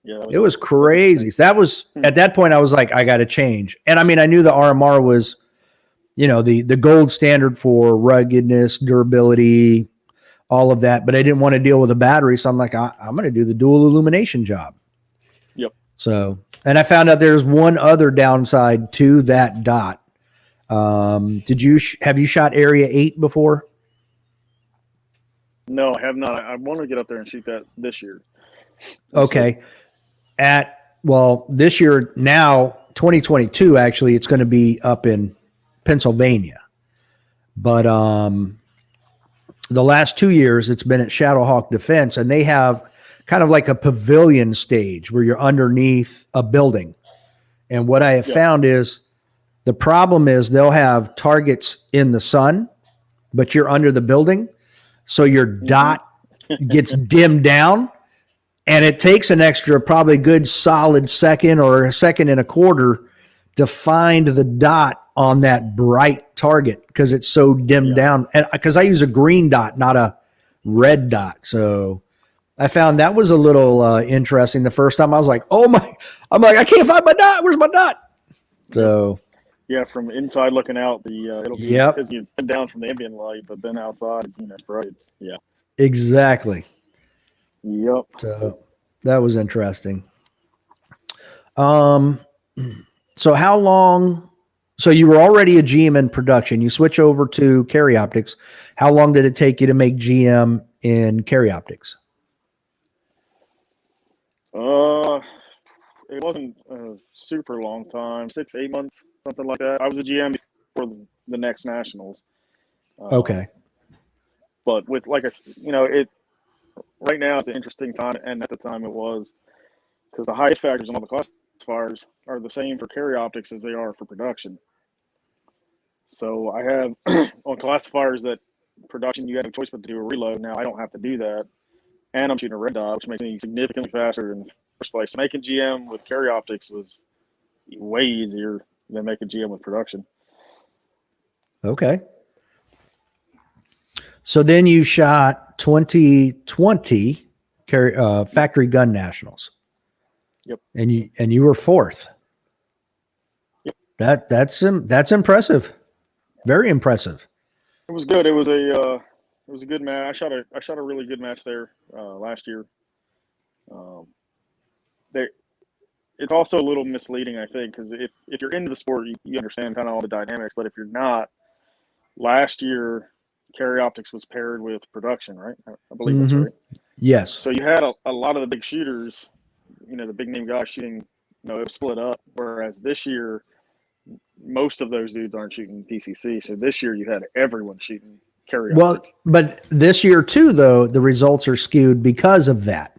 A: It was crazy. So that was at that point I was like, I got to change. And I mean, I knew the RMR was, the gold standard for ruggedness, durability, all of that, but I didn't want to deal with a battery. So I'm like, I'm going to do the dual illumination job.
C: Yep.
A: So, and I found out there's one other downside to that dot. Have you shot Area 8 before?
C: No, I have not. I want to get up there and shoot that this year.
A: Okay. This year now, 2022, actually, it's going to be up in Pennsylvania. But the last 2 years, it's been at Shadowhawk Defense, and they have kind of like a pavilion stage where you're underneath a building. And what I have found is the problem is they'll have targets in the sun, but you're under the building. So your dot gets dimmed down, and it takes an extra probably good solid second or a second and a quarter to find the dot on that bright target because it's so dimmed down. And because I use a green dot, not a red dot. So I found that was a little interesting. The first time I was like, I'm like, I can't find my dot. Where's my dot? So
C: yeah, from inside looking out, it'll be because you stand down from the ambient light, but then outside it's bright. Yeah,
A: exactly.
C: Yep.
A: So that was interesting. So how long? So you were already a GM in production. You switch over to carry optics. How long did it take you to make GM in carry optics?
C: It wasn't a super long time, 6, 8 months, something like that. I was a GM before the next nationals.
A: Okay.
C: But with right now it's an interesting time, and at the time it was, because the height factors on all the classifiers are the same for carry optics as they are for production. So I have on classifiers that production you have a choice but to do a reload. Now I don't have to do that, and I'm shooting a red dot, which makes me significantly faster in the first place. Making GM with carry optics was way easier than making GM with production.
A: Okay. So then you shot 2020 factory gun nationals.
C: Yep. And
A: you were fourth.
C: Yep.
A: That's impressive. Very impressive.
C: It was good. It was a good match. I shot a really good match there last year. It's also a little misleading, I think, because if you're into the sport, you understand kind of all the dynamics. But if you're not, last year carry optics was paired with production, right? I believe that's right.
A: Yes.
C: So you had a lot of the big shooters, the big name guys shooting, it was split up. Whereas this year, most of those dudes aren't shooting PCC. So this year you had everyone shooting carry optics.
A: Well, but this year too, though, the results are skewed because of that.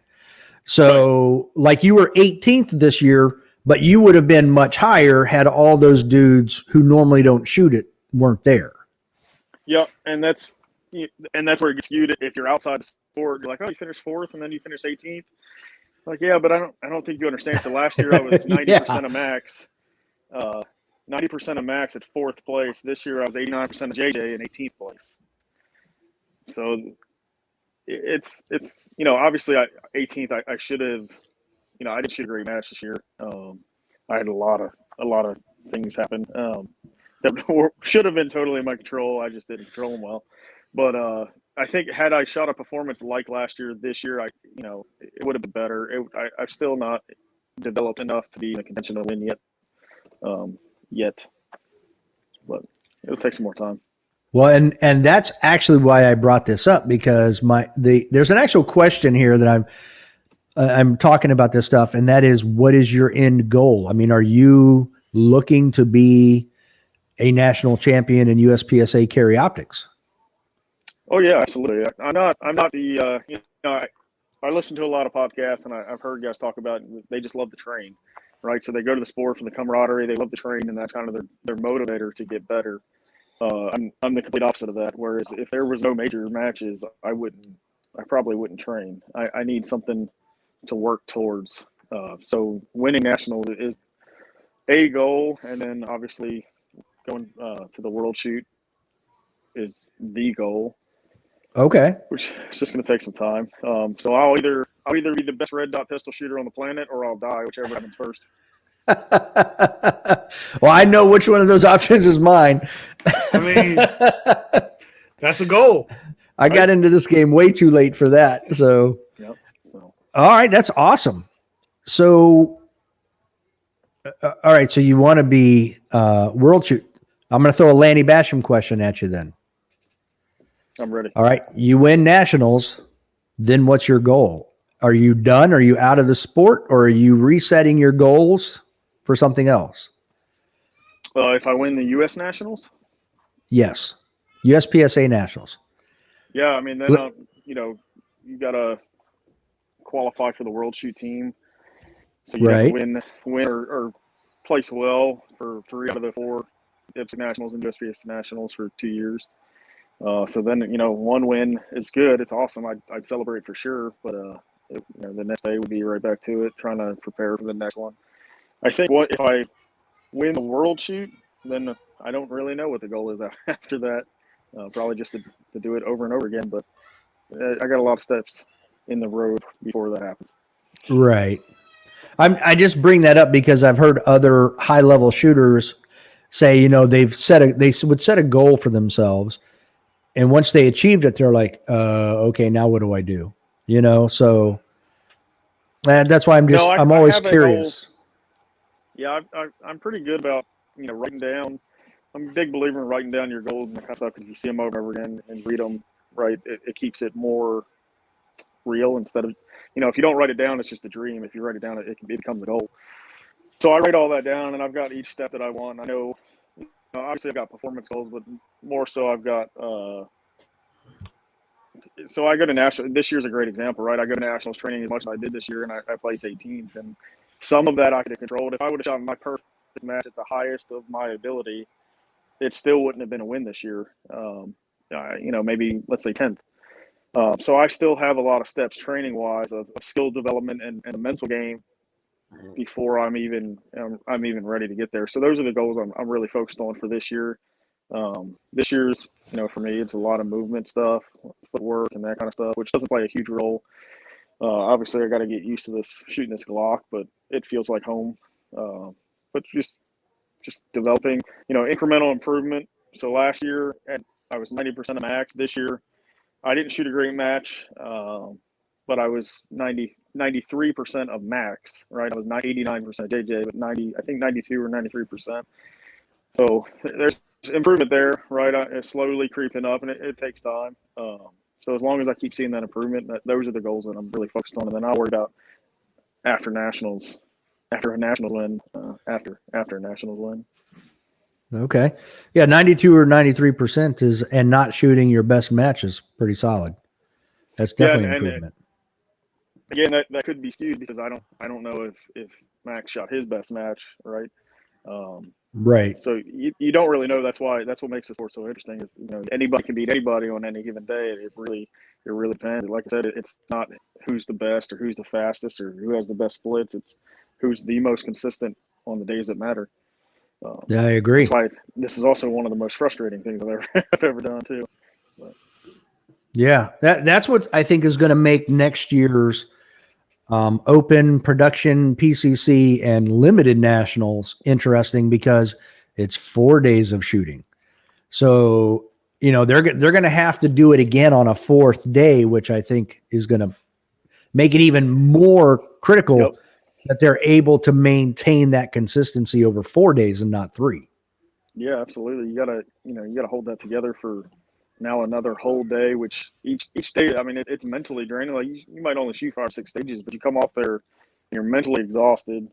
A: So like you were 18th this year, But you would have been much higher had all those dudes who normally don't shoot it weren't there.
C: Yeah, and that's where it gets skewed. If you're outside the sport, you're like, oh, you finished 4th and then you finished 18th. Like, yeah, but I don't think you understand. So last year I was 90% of max, 90% of max at 4th place. This year I was 89% of JJ in 18th place. So it's obviously 18th. I should have, I didn't shoot a great match this year. I had a lot of things happen that should have been totally in my control. I just didn't control them well. But I think had I shot a performance like last year, this year, it would have been better. I've still not developed enough to be in a contention to win yet. But it'll take some more time.
A: Well, and that's actually why I brought this up, because there's an actual question here that I'm talking about this stuff, and that is, what is your end goal? I mean, are you looking to be a national champion in USPSA carry optics?
C: Oh yeah, absolutely. I'm not the I listen to a lot of podcasts, and I've heard guys talk about they just love the train, right? So they go to the sport for the camaraderie, they love the train, and that's kind of their motivator to get better. I'm the complete opposite of that. Whereas if there was no major matches, I probably wouldn't train. I need something to work towards. So winning nationals is a goal, and then obviously going to the world shoot is the goal.
A: Okay.
C: Which is just going to take some time. So I'll either be the best red dot pistol shooter on the planet, or I'll die, whichever happens first.
A: Well, I know which one of those options is mine.
B: I mean, that's a goal.
A: I got into this game way too late for that. So,
C: Yep.
A: All right, that's awesome. So, all right, so you want to be world shoot. I'm going to throw a Lanny Basham question at you then.
C: I'm ready.
A: All right, you win nationals, then what's your goal? Are you done? Are you out of the sport, or are you resetting your goals for something else?
C: If I win the U.S. Nationals?
A: Yes. USPSA Nationals.
C: Yeah, I mean, then, you got to qualify for the World Shoot team. So you have to win or place well for 3 out of the 4 Uspsa Nationals and USPSA Nationals for 2 years. So then, 1 win is good. It's awesome. I'd celebrate for sure. But, the next day would be right back to it, trying to prepare for the next one. I think if I win the World Shoot, then I don't really know what the goal is after that. Probably just to do it over and over again. But I got a lot of steps in the road before that happens.
A: Right. I just bring that up because I've heard other high level shooters say, they would set a goal for themselves, and once they achieved it, they're like, okay, now what do I do? So that's why I'm always curious.
C: Yeah, I'm pretty good about writing down. I'm a big believer in writing down your goals and that kind of stuff, because if you see them over and over again and read them, right, it keeps it more real instead of, if you don't write it down, it's just a dream. If you write it down, it becomes a goal. So I write all that down, and I've got each step that I want. I know, obviously I've got performance goals, but more so I've got so I go to national. This year's a great example, right? I go to nationals training as much as I did this year, and I place 18th, and some of that I could have controlled. If I would have shot my perfect match at the highest of my ability, it still wouldn't have been a win this year. Maybe let's say 10th. So I still have a lot of steps training wise of skill development and a mental game before I'm even ready to get there. So those are the goals I'm really focused on for this year. This year's, for me, it's a lot of movement stuff, footwork and that kind of stuff, which doesn't play a huge role. Obviously I got to get used to shooting this Glock, but it feels like home. But just developing, incremental improvement. So last year I was 90% of max. This year I didn't shoot a great match, but I was 93% of max, right? I was 89% JJ, but 92 or 93%. So there's improvement there, right? It's slowly creeping up, and it takes time. So as long as I keep seeing that improvement, those are the goals that I'm really focused on. And then I'll worry about after a nationals win.
A: Okay. Yeah, 92 or 93% is, and not shooting your best match is pretty solid. That's definitely an improvement.
C: Again, that could be skewed because I don't know if Max shot his best match, right?
A: Right.
C: So you don't really know. That's what makes the sport so interesting. Is anybody can beat anybody on any given day. It really depends. Like I said, it's not who's the best or who's the fastest or who has the best splits. It's who's the most consistent on the days that matter.
A: Yeah, I agree.
C: That's why this is also one of the most frustrating things I've ever done too. But.
A: Yeah, that's what I think is going to make next year's open production PCC and limited nationals interesting, because it's 4 days of shooting. So, they're going to have to do it again on a fourth day, which I think is going to make it even more critical.
C: Yep.
A: That they're able to maintain that consistency over 4 days and not 3.
C: Yeah, absolutely. You gotta hold that together for now another whole day, which each day, I mean, it's mentally draining. Like you might only shoot 5 or 6 stages, but you come off there, and you're mentally exhausted.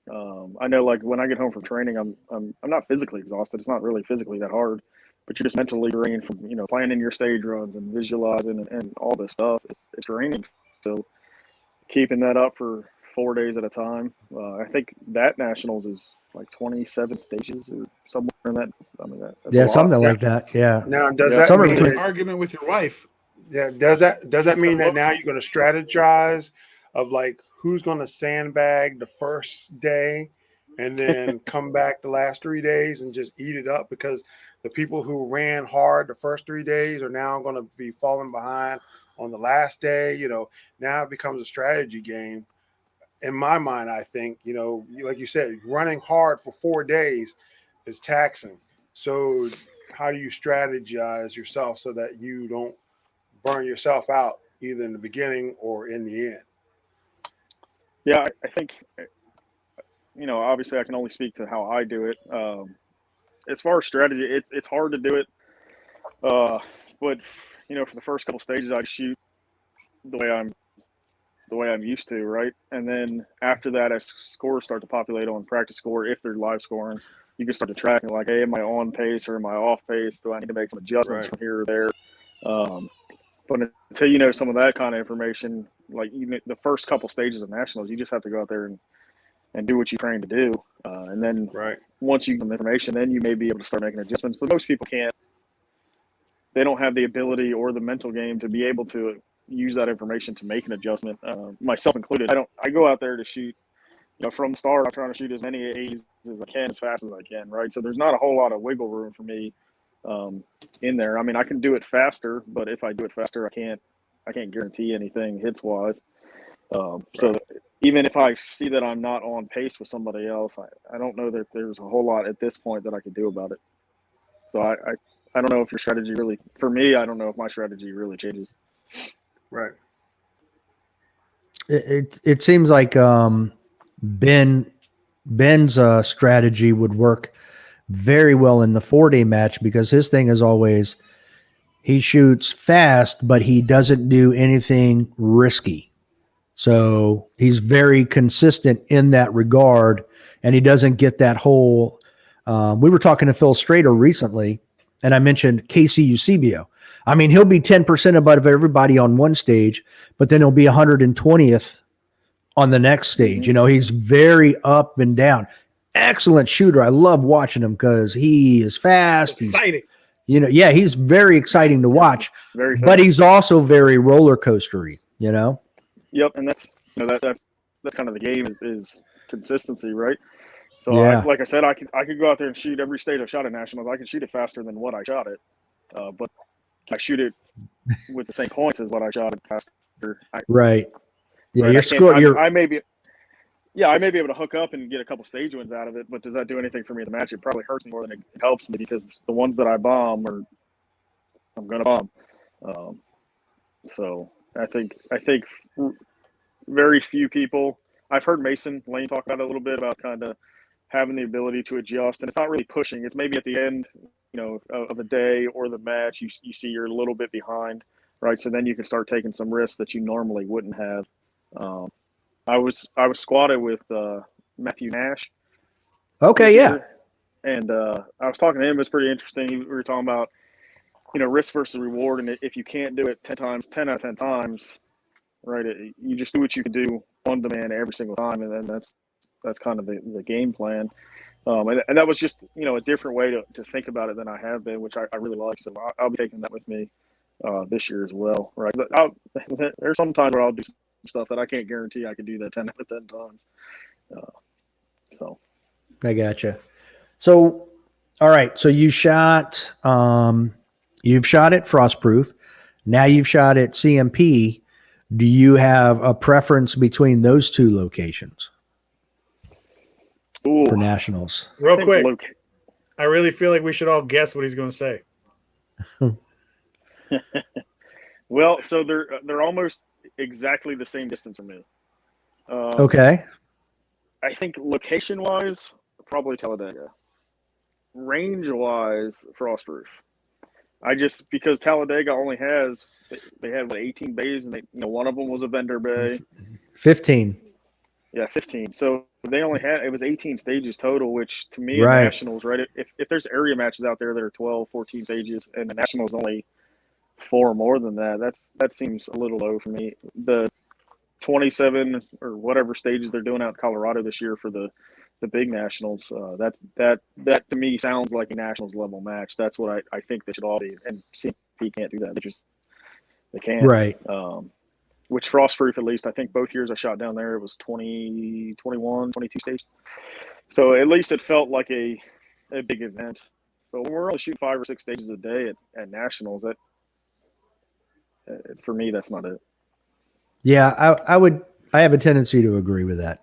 C: I know, like when I get home from training, I'm not physically exhausted. It's not really physically that hard, but you're just mentally drained from planning your stage runs and visualizing and all this stuff. It's draining. So keeping that up for 4 days at a time. I think that nationals is like 27 stages or somewhere in that. I mean, that's
A: something like that. Yeah.
D: Now, does
C: Yeah.
D: that mean
B: An
D: that,
B: argument with your wife?
D: yeah, does that mean that now you're going to strategize of like who's going to sandbag the first day and then come back the last 3 days and just eat it up, because the people who ran hard the first 3 days are now going to be falling behind on the last day? Now it becomes a strategy game. In my mind, I think, like you said, running hard for 4 days is taxing. So how do you strategize yourself so that you don't burn yourself out either in the beginning or in the end?
C: Yeah, I think, obviously I can only speak to how I do it. As far as strategy, it's hard to do it. But for the first couple stages, I shoot the way I'm used to, right? And then after that, as scores start to populate on practice score, if they're live scoring, you can start to track like, hey, am I on pace or am I off pace? Do I need to make some adjustments from here or there? But until you know some of that kind of information, like the first couple stages of nationals, you just have to go out there and do what you train to do. And then once you get some information, then you may be able to start making adjustments. But most people can't. They don't have the ability or the mental game to be able to use that information to make an adjustment, myself included. I go out there to shoot, from the start, I'm trying to shoot as many A's as I can, as fast as I can, right? So there's not a whole lot of wiggle room for me in there. I mean, I can do it faster, but if I do it faster, I can't guarantee anything hits wise. So even if I see that I'm not on pace with somebody else, I don't know that there's a whole lot at this point that I could do about it. So I don't know if your strategy really, for me, I don't know if my strategy really changes.
D: Right.
A: It seems like Ben's strategy would work very well in the 4-day match, because his thing is always he shoots fast, but he doesn't do anything risky. So he's very consistent in that regard, and he doesn't get that whole. We were talking to Phil Strader recently, and I mentioned Casey Eusebio. I mean, he'll be 10% above everybody on one stage, but then he'll be 120th on the next stage. He's very up and down. Excellent shooter. I love watching him because he is fast.
B: Exciting.
A: He's very exciting to watch,
C: Very fast.
A: but he's also very roller coastery,
C: Yep, and that's that's kind of the game is consistency, right? So
A: Yeah.
C: like I said, I could go out there and shoot every stage I've shot at nationals. I can shoot it faster than what I shot it, but I shoot it with the same points as what I shot it faster.
A: Right. Yeah,
C: right?
A: your score.
C: I may be able to hook up and get a couple stage wins out of it, but does that do anything for me in the match? It probably hurts me more than it helps me, because the ones that I bomb I'm going to bomb. So I think very few people. I've heard Mason Lane talk about it a little bit, about kind of having the ability to adjust, and it's not really pushing. It's maybe at the end, of a day or the match, you see you're a little bit behind, right? So then you can start taking some risks that you normally wouldn't have. I was squatted with Matthew Nash.
A: Okay, yeah.
C: And I was talking to him. It was pretty interesting. We were talking about, risk versus reward, and if you can't do it 10 out of 10 times, right, you just do what you can do on demand every single time, and then that's kind of the game plan. And that was just, a different way to think about it than I have been, which I really like. So I'll be taking that with me this year as well, right? There's some times where I'll do some stuff that I can't guarantee I can do that 10 out of 10 times. So
A: I gotcha. So, all right. So you've shot at Frostproof. Now you've shot at CMP. Do you have a preference between those two locations for nationals?
B: Real quick, I really feel like we should all guess what he's going to say.
C: Well, so they're almost exactly the same distance from me.
A: Okay.
C: I think location-wise, probably Talladega. Range-wise, Frostproof. Because Talladega only has, they had 18 bays, and one of them was a vendor bay.
A: 15.
C: Yeah, 15. So it was 18 stages total, which to me,
A: Right.
C: in Nationals, right? If there's area matches out there that are 12, 14 stages, and the Nationals only 4 more than that seems a little low for me. The 27 or whatever stages they're doing out in Colorado this year for the big nationals, that to me sounds like a nationals level match. That's what I think they should all be. And CMP can't do that. They can't.
A: Right.
C: Which Frostproof, at least, I think both years I shot down there, it was 20, 21, 22 stages. So at least it felt like a big event. But when we're only shooting 5 or 6 stages a day at nationals, that for me, that's not it.
A: Yeah, I have a tendency to agree with that.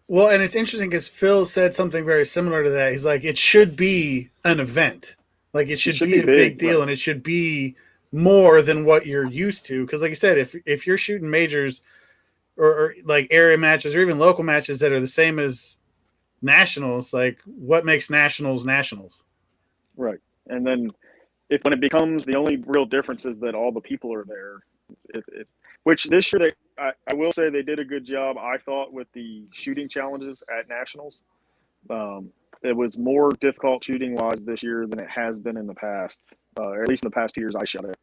B: Well, and it's interesting because Phil said something very similar to that. He's like, it should be an event. Like, it should be a big deal, right? And it should be more than what you're used to. Because, like you said, if you're shooting majors or like area matches or even local matches that are the same as nationals, like, what makes nationals nationals?
C: Right. And then when it becomes the only real difference is that all the people are there, which this year I will say they did a good job, I thought, with the shooting challenges at nationals. It was more difficult shooting wise this year than it has been in the past, or at least in the past 2 years I shot it,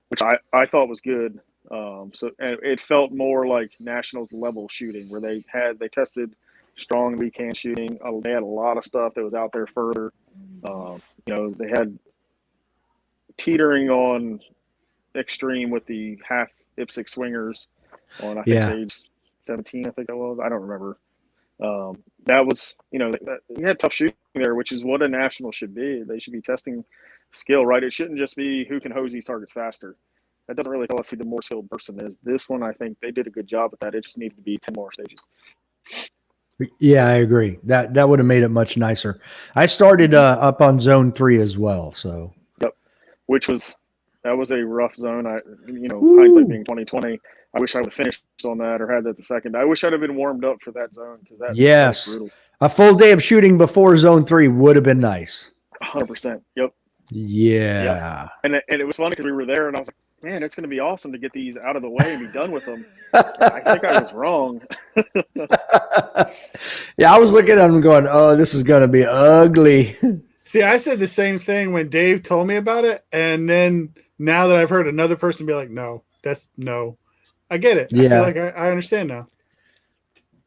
C: which I thought was good. So it felt more like nationals level shooting, where they tested strong lead can shooting. They had a lot of stuff that was out there further. They had teetering on extreme with the half Ipswich swingers on, I think, stage 17, I think that was. I don't remember. That was, you had tough shooting there, which is what a national should be. They should be testing skill, right? It shouldn't just be who can hose these targets faster. That doesn't really tell us who the more skilled person is. This one, I think they did a good job with that. It just needed to be 10 more stages.
A: Yeah, I agree. That would have made it much nicer. I started up on zone 3 as well. So.
C: Yep. That was a rough zone. Hindsight being 2020, I wish I would have finished on that or had that the second. I wish I'd have been warmed up for that zone, because that was brutal.
A: A full day of shooting before zone 3 would have been nice.
C: 100%. Yep.
A: Yeah.
C: Yep. And it was funny because we were there, and I was like, man, it's going to be awesome to get these out of the way and be done with them. I think I was wrong.
A: Yeah, I was looking at them going, oh, this is going to be ugly.
B: See, I said the same thing when Dave told me about it, and then now that I've heard another person be like, no. I get it.
A: Yeah.
B: I feel like I understand now.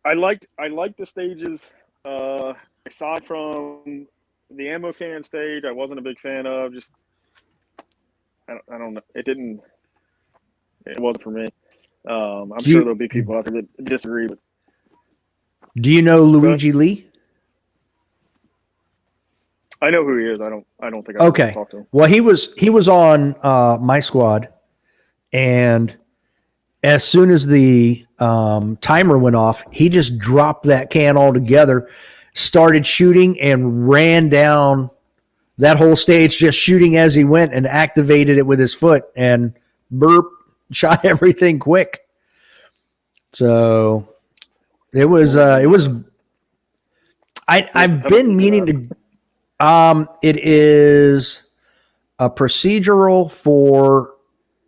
C: I liked the stages. Aside from the ammo can stage, I wasn't a big fan of. Just I don't know. It wasn't for me. I'm sure there'll be people out there that disagree. But
A: do you know Luigi Lee?
C: I know who he is. I don't think I've ever talked to him.
A: Well, he was on my squad, and as soon as the timer went off, he just dropped that can altogether, started shooting, and ran down that whole stage just shooting as he went, and activated it with his foot, and shot everything quick. So it was I've been meaning to. It is a procedural for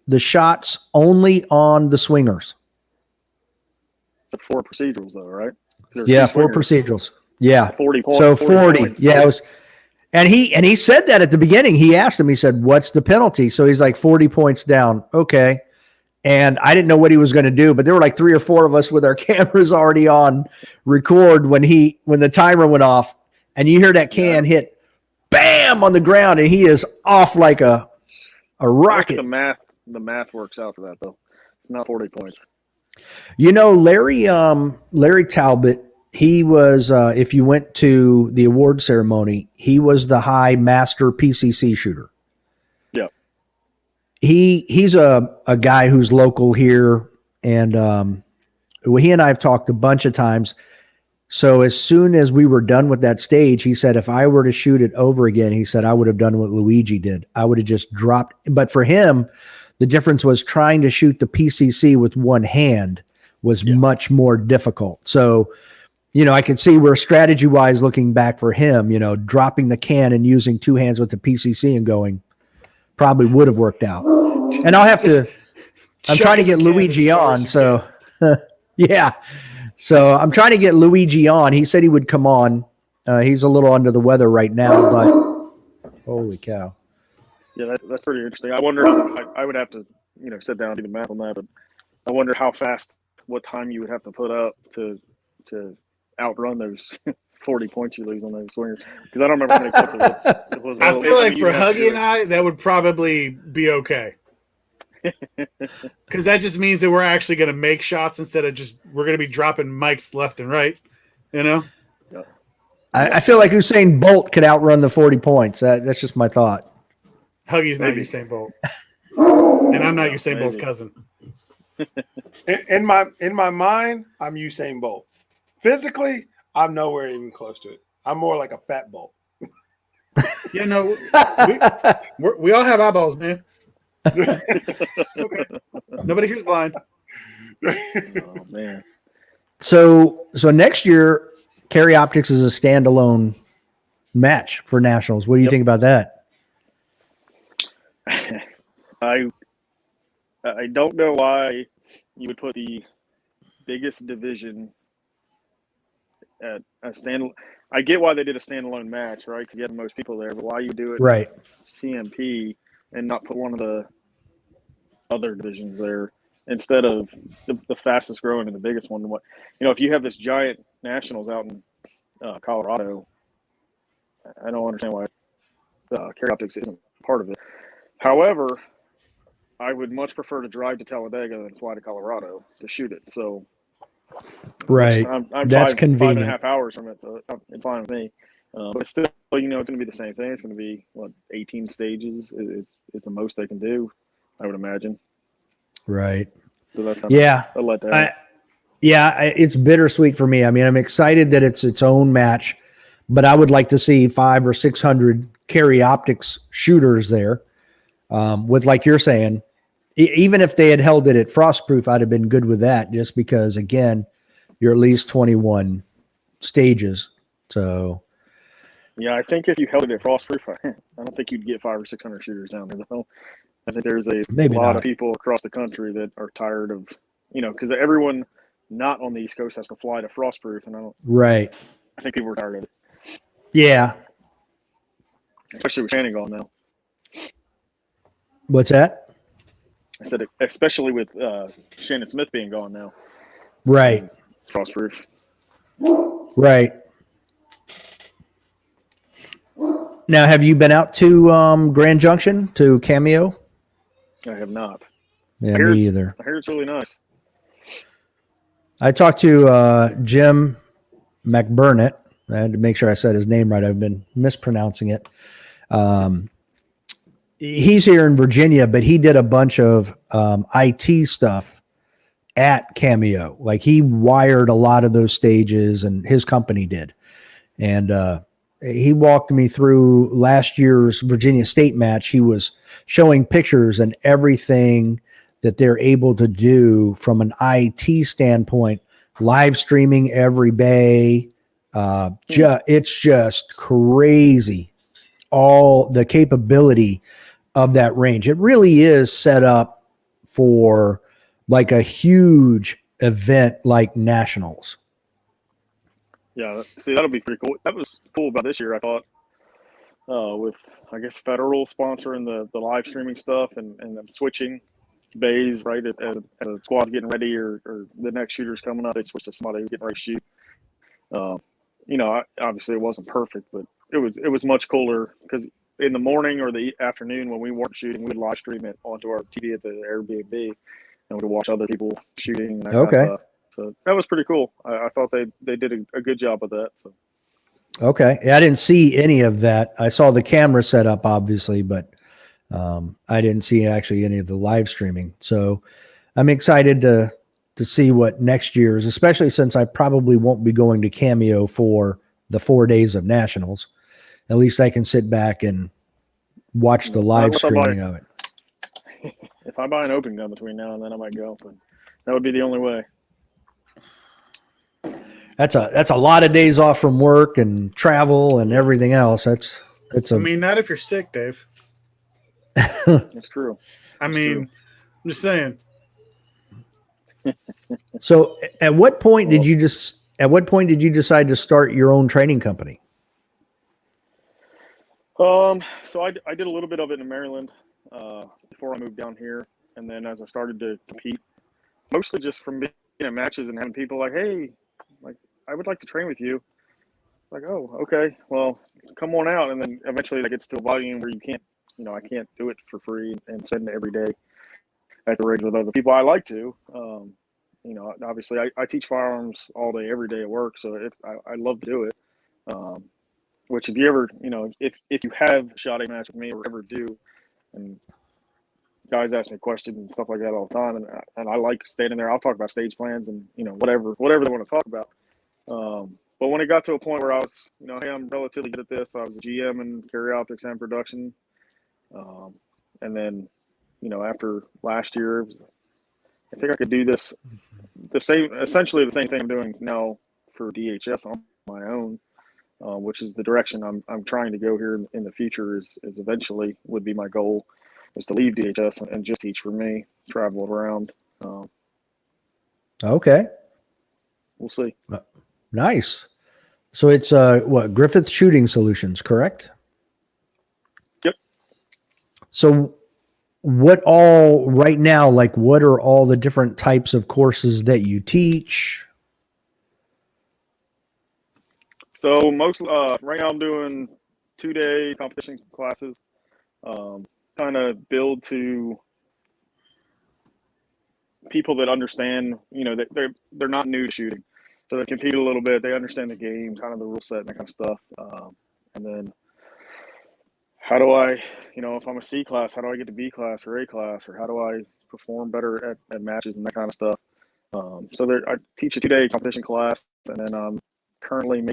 A: the shots only on the swingers.
C: The 4 procedurals, though, right?
A: Yeah, 4 procedurals. Yeah,
C: 40 points.
A: So 40. Yeah, it was, and he said that at the beginning. He asked him. He said, "What's the penalty?" So he's like, 40 points down. Okay, And I didn't know what he was going to do, but there were like 3 or 4 of us with our cameras already on record when the timer went off, and you hear that can hit bam on the ground, and he is off like a rocket.
C: The math works out for that though. Not 40 points.
A: You know, Larry Talbot, he was, if you went to the award ceremony, he was the high master PCC shooter.
C: Yeah.
A: He's a guy who's local here, and he and I have talked a bunch of times. So as soon as we were done with that stage, he said, if I were to shoot it over again, he said, I would have done what Luigi did. I would have just dropped. But for him, the difference was trying to shoot the PCC with one hand was much more difficult. So, you know, I could see where strategy wise, looking back for him, you know, dropping the can and using 2 hands with the PCC and going probably would have worked out. And I'll have to, I'm trying to get Luigi on. So yeah. So I'm trying to get Luigi on. He said he would come on. He's a little under the weather right now, but holy cow.
C: Yeah, that's pretty interesting. I wonder how I would have to, you know, sit down and do the math on that, but I wonder how fast, what time you would have to put up to outrun those 40 points you lose on those swingers. Because I don't remember how many points it was.
B: I feel like for Huggy and I, that would probably be okay. Because that just means that we're actually going to make shots instead of just we're going to be dropping mics left and right, you know?
C: Yeah.
A: I feel like Usain Bolt could outrun the 40 points. That's just my thought.
B: Huggy's not Usain Bolt. And I'm not Usain Bolt's cousin.
D: In my mind, I'm Usain Bolt. Physically, I'm nowhere even close to it. I'm more like a fat Bolt.
B: You know, we all have eyeballs, man. It's okay. Nobody here's blind.
C: Oh man.
A: So next year, Carry Optics is a standalone match for nationals. What do you think about that?
C: I don't know why you would put the biggest division at a stand. I get why they did a standalone match, right? Because you had the most people there. But why you do it
A: right
C: CMP and not put one of the other divisions there instead of the fastest growing and the biggest one? What, you know, if you have this giant nationals out in Colorado, I don't understand why Carry Optics isn't part of it. However, I would much prefer to drive to Talladega than fly to Colorado to shoot it. So,
A: right,
C: I'm
A: that's
C: convenient. 5.5
A: convenient.
C: hours from it, so it's fine with me. But still, you know, it's going to be the same thing. It's going to be 18 stages is the most they can do, I would imagine.
A: Right.
C: So that's how
A: yeah.
C: I let that.
A: It's bittersweet for me. I mean, I'm excited that it's its own match, but I would like to see 500 or 600 Carry Optics shooters there. With, like you're saying, even if they had held it at Frostproof, I'd have been good with that, just because, again, you're at least 21 stages. So,
C: yeah, I think if you held it at Frostproof, I don't think you'd get 500 or 600 shooters down there, though. I think there's a lot of people across the country that are tired of, you know, because everyone not on the East Coast has to fly to Frostproof, and I think people are tired of it.
A: Yeah.
C: Especially with Shannon gone now.
A: What's that?
C: I said, especially with Shannon Smith being gone now.
A: Right.
C: Frostproof.
A: Right. Now, have you been out to Grand Junction, to Cameo?
C: I have not.
A: Yeah, me either.
C: I hear it's really nice.
A: I talked to Jim McBurnett. I had to make sure I said his name right. I've been mispronouncing it. He's here in Virginia, but he did a bunch of IT stuff at Cameo. Like, he wired a lot of those stages, and his company did. And he walked me through last year's Virginia State match. He was showing pictures and everything that they're able to do from an IT standpoint, live streaming every bay. It's just crazy, all the capability of that range. It really is set up for like a huge event like nationals.
C: Yeah, see, that'll be pretty cool. That was cool about this year, I thought, with, I guess, Federal sponsoring the live streaming stuff and them switching bays, right? As the squad's getting ready or the next shooter's coming up, they switch to somebody who's getting ready to shoot. Obviously it wasn't perfect, but it was much cooler because in the morning or the afternoon when we weren't shooting, we'd live stream it onto our TV at the Airbnb, and we'd watch other people shooting and that kind of stuff. So that was pretty cool. I thought they did a good job of that. So.
A: Okay. Yeah, I didn't see any of that. I saw the camera set up, obviously, but I didn't see actually any of the live streaming. So I'm excited to see what next year's, especially since I probably won't be going to Cameo for the 4 days of Nationals. At least I can sit back and watch the live streaming of it.
C: If I buy an open gun between now and then, I might go, but that would be the only way.
A: That's a lot of days off from work and travel and everything else. I
B: mean, not if you're sick, Dave.
C: That's true.
B: I'm just saying.
A: So at what point did you decide to start your own training company?
C: So I did a little bit of it in Maryland before I moved down here, and then as I started to compete, mostly just from being at matches and having people like, hey, like I would like to train with you. Like, oh, okay, well, come on out, and then eventually that gets to a volume where you can't, I can't do it for free and spend every day at the rig with other people. I like to, obviously I teach firearms all day, every day at work, so I love to do it. Which if you ever, if you have shot a match with me or ever do, and guys ask me questions and stuff like that all the time, and I like standing there. I'll talk about stage plans and whatever they want to talk about. But when it got to a point where I was, hey, I'm relatively good at this. I was a GM in carry optics and production, and then, after last year, I think I could do this essentially the same thing I'm doing now for DHS on my own. Which is the direction I'm trying to go here in the future is eventually would be my goal is to leave DHS and just teach for me, travel around.
A: Okay.
C: We'll see.
A: Nice. So it's Griffith Shooting Solutions, correct?
C: Yep.
A: So what are all the different types of courses that you teach?
C: So right now I'm doing 2-day competition classes, kind of build to people that understand, that they're not new to shooting, so they compete a little bit. They understand the game, kind of the rule set and that kind of stuff. And then how do I, if I'm a C class, how do I get to B class or A class, or how do I perform better at matches and that kind of stuff. So I teach a 2-day competition class, and then I'm currently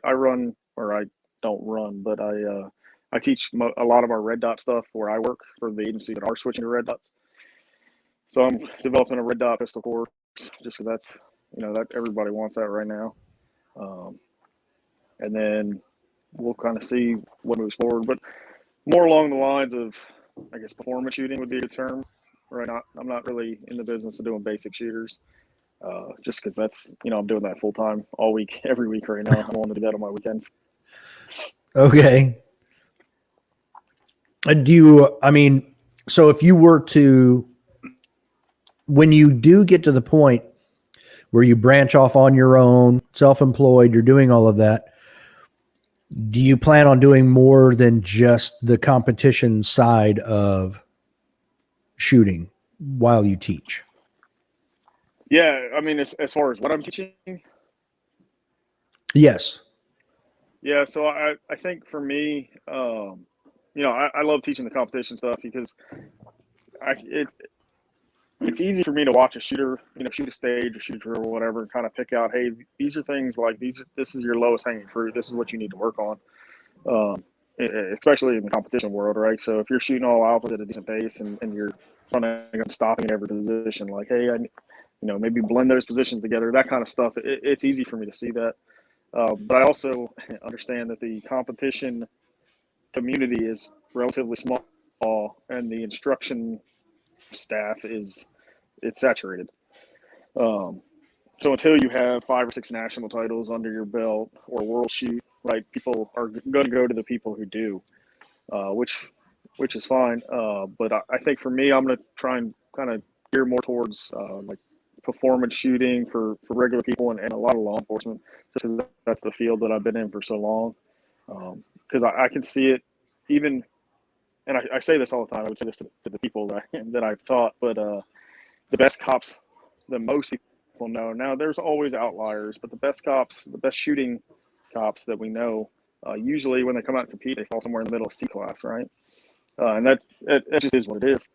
C: I run, or I don't run, but I teach a lot of our red dot stuff where I work for the agency that are switching to red dots. So I'm developing a red dot pistol course just because that's, that everybody wants that right now. And then we'll kind of see what moves forward, but more along the lines of, I guess, performance shooting would be a good term. Right now, I'm not really in the business of doing basic shooters, just because that's, I'm doing that full time all week, every week right now. I don't want to do that on my weekends.
A: Okay. So if you were to, when you do get to the point where you branch off on your own, self-employed, you're doing all of that, do you plan on doing more than just the competition side of shooting while you teach?
C: Yeah, as far as what I'm teaching?
A: Yes.
C: Yeah, so I think for me, I love teaching the competition stuff because it's easy for me to watch a shooter, shoot a stage or shoot a drill or whatever, and kind of pick out, hey, these are things like this is your lowest hanging fruit. This is what you need to work on, especially in the competition world, right? So if you're shooting all alphas at a decent pace and you're running and stopping in every position, like, hey, maybe blend those positions together, that kind of stuff. It's easy for me to see that. But I also understand that the competition community is relatively small, and the instruction staff it's saturated. So until you have 5 or 6 national titles under your belt or world shoot, right, people are going to go to the people who do, which is fine. But I think for me, I'm going to try and kind of gear more towards like performance shooting for regular people and a lot of law enforcement, just because that's the field that I've been in for so long. Because I can see it even, and I say this all the time. I would say this to the people that I've taught, but the best cops that most people know. Now, there's always outliers, but the best cops, the best shooting cops that we know, usually when they come out and compete, they fall somewhere in the middle of C class, right? And that just is what it is.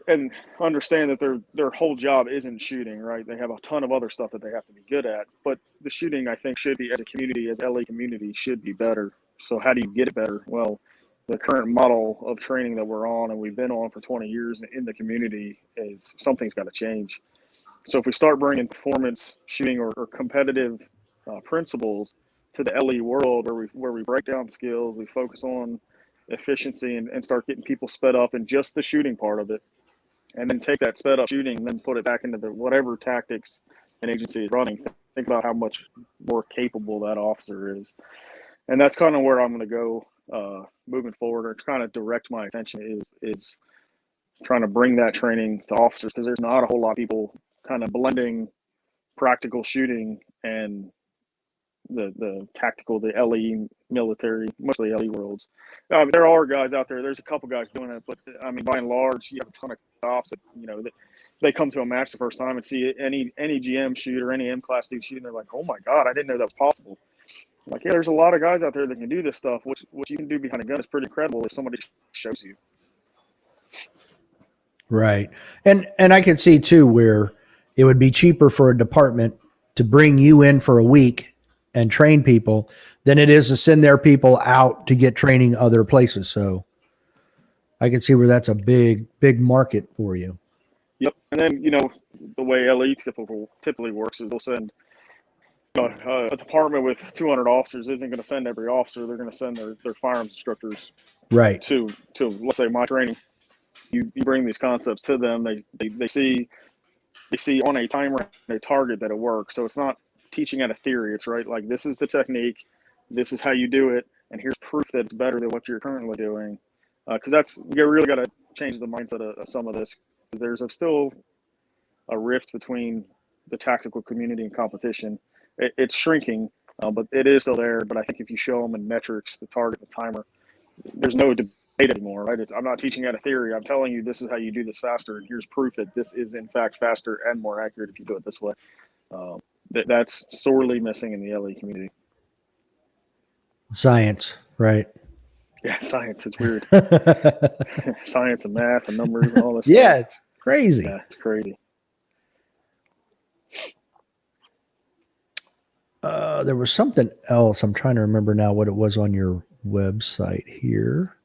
C: And understand that their whole job isn't shooting, right? They have a ton of other stuff that they have to be good at. But the shooting, I think, should be, as a community, as LA community, should be better. So how do you get it better? Well, the current model of training that we're on and we've been on for 20 years in the community is something's got to change. So if we start bringing performance shooting or competitive principles to the LE world, where we break down skills, we focus on efficiency and start getting people sped up in just the shooting part of it, and then take that sped up shooting and then put it back into the whatever tactics an agency is running. Think about how much more capable that officer is. And that's kind of where I'm going to go moving forward, or kind of direct my attention is trying to bring that training to officers, because there's not a whole lot of people kind of blending practical shooting and the tactical, the LE military, mostly LE worlds. There are guys out there. There's a couple guys doing it, but I mean, by and large, you have a ton of cops that, that they come to a match the first time and see any GM shoot or any M-class dude shoot, and they're like, "Oh my God, I didn't know that was possible." I'm like, yeah, there's a lot of guys out there that can do this stuff. What you can do behind a gun is pretty incredible if somebody shows you.
A: Right. And I could see too where it would be cheaper for a department to bring you in for a week and train people than it is to send their people out to get training other places. So I can see where that's a big market for you.
C: Yep. And then, the way LE typically works is they'll send a department with 200 officers isn't going to send every officer. They're going to send their firearms instructors
A: Right.
C: to let's say my training. You bring these concepts to them. They see on a timer and a target that it works. So it's not teaching out of theory. It's right, like, this is the technique, this is how you do it, and here's proof that it's better than what you're currently doing. Because you really got to change the mindset of some of this. There's still a rift between the tactical community and competition. It's shrinking, but it is still there. But I think if you show them in metrics, the target, the timer, there's no debate anymore, right? I'm not teaching out of theory. I'm telling you this is how you do this faster, and here's proof that this is in fact faster and more accurate if you do it this way. That's sorely missing in the LA community.
A: Science, right?
C: Yeah, science. It's weird. Science and math and numbers and all this
A: Yeah,
C: stuff.
A: it's crazy.
C: Yeah, it's crazy.
A: There was something else. I'm trying to remember now what it was on your website here.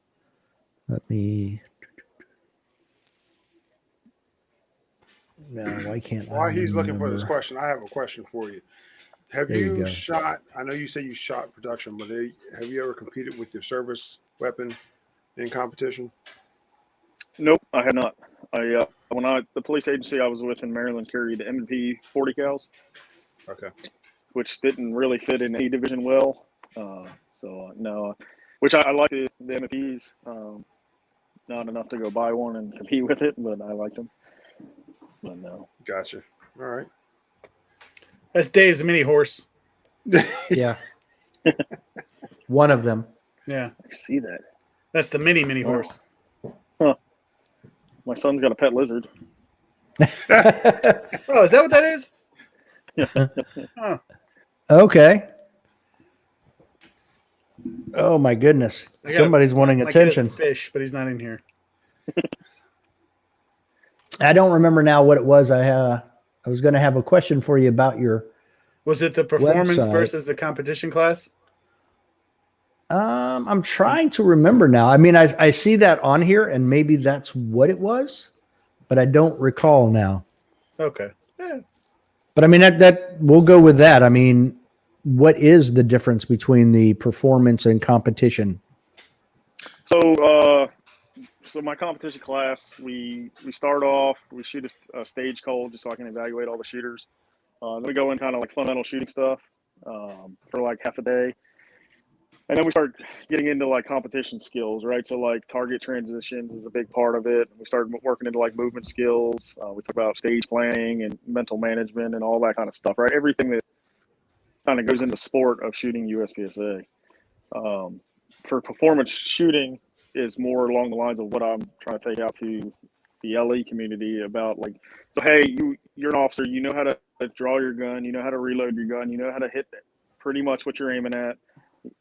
A: Let me. No, why can't I?
D: While he's looking for this
A: remember?
D: question, I have a question for you. Have
A: There you
D: you
A: go.
D: shot? I know you say you shot production, but have you ever competed with your service weapon in competition?
C: Nope, I have not. The police agency I was with in Maryland carried M&P 40 cals,
D: Okay.
C: which didn't really fit in any division well. No, which I like the M&Ps. Not enough to go buy one and compete with it, but I liked them. But no.
D: Gotcha. All right.
B: That's Dave's mini horse.
A: Yeah. One of them.
B: Yeah,
C: I see that.
B: that's the mini horse.
C: Huh. My son's got a pet lizard.
B: Oh, is that what that is? Oh,
A: Okay. Oh my goodness.
B: I got
A: Somebody's wanting
B: my kid has a
A: attention.
B: fish, but he's not in here.
A: I don't remember now what it was. I was going to have a question for you about your.
B: Was it the performance
A: Website.
B: versus the competition class?
A: I'm trying to remember now. I mean, I see that on here, and maybe that's what it was, but I don't recall now.
B: Okay. Yeah.
A: But I mean, that we'll go with that. I mean, what is the difference between the performance and competition?
C: So my competition class, we start off, we shoot a stage cold just so I can evaluate all the shooters. Then we go in kind of like fundamental shooting stuff for like half a day. And then we start getting into like competition skills, right? So like target transitions is a big part of it. We started working into like movement skills. We talk about stage planning and mental management and all that kind of stuff, right? Everything that kind of goes into sport of shooting USPSA. For performance shooting is more along the lines of what I'm trying to take out to the LE community about like, so hey, you're an officer, you know how to draw your gun, you know how to reload your gun, you know how to hit pretty much what you're aiming at,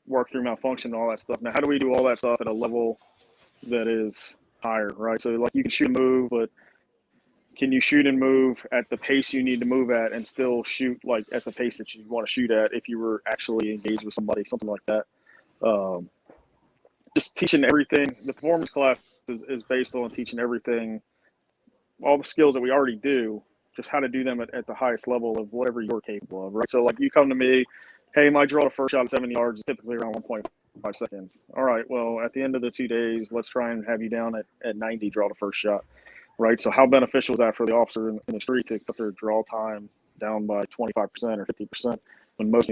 C: work through malfunction and all that stuff. Now, how do we do all that stuff at a level that is higher, right? So like you can shoot and move, but can you shoot and move at the pace you need to move at and still shoot like at the pace that you want to shoot at if you were actually engaged with somebody, something like that. Just teaching everything. The performance class is based on teaching everything, all the skills that we already do, just how to do them at the highest level of whatever you're capable of, right? So like you come to me, hey, my draw to first shot at 70 yards is typically around 1.5 seconds. All right, well, at the end of the 2 days, let's try and have you down at 90 draw to first shot, right? So how beneficial is that for the officer in the street to cut their draw time down by 25% or 50% when most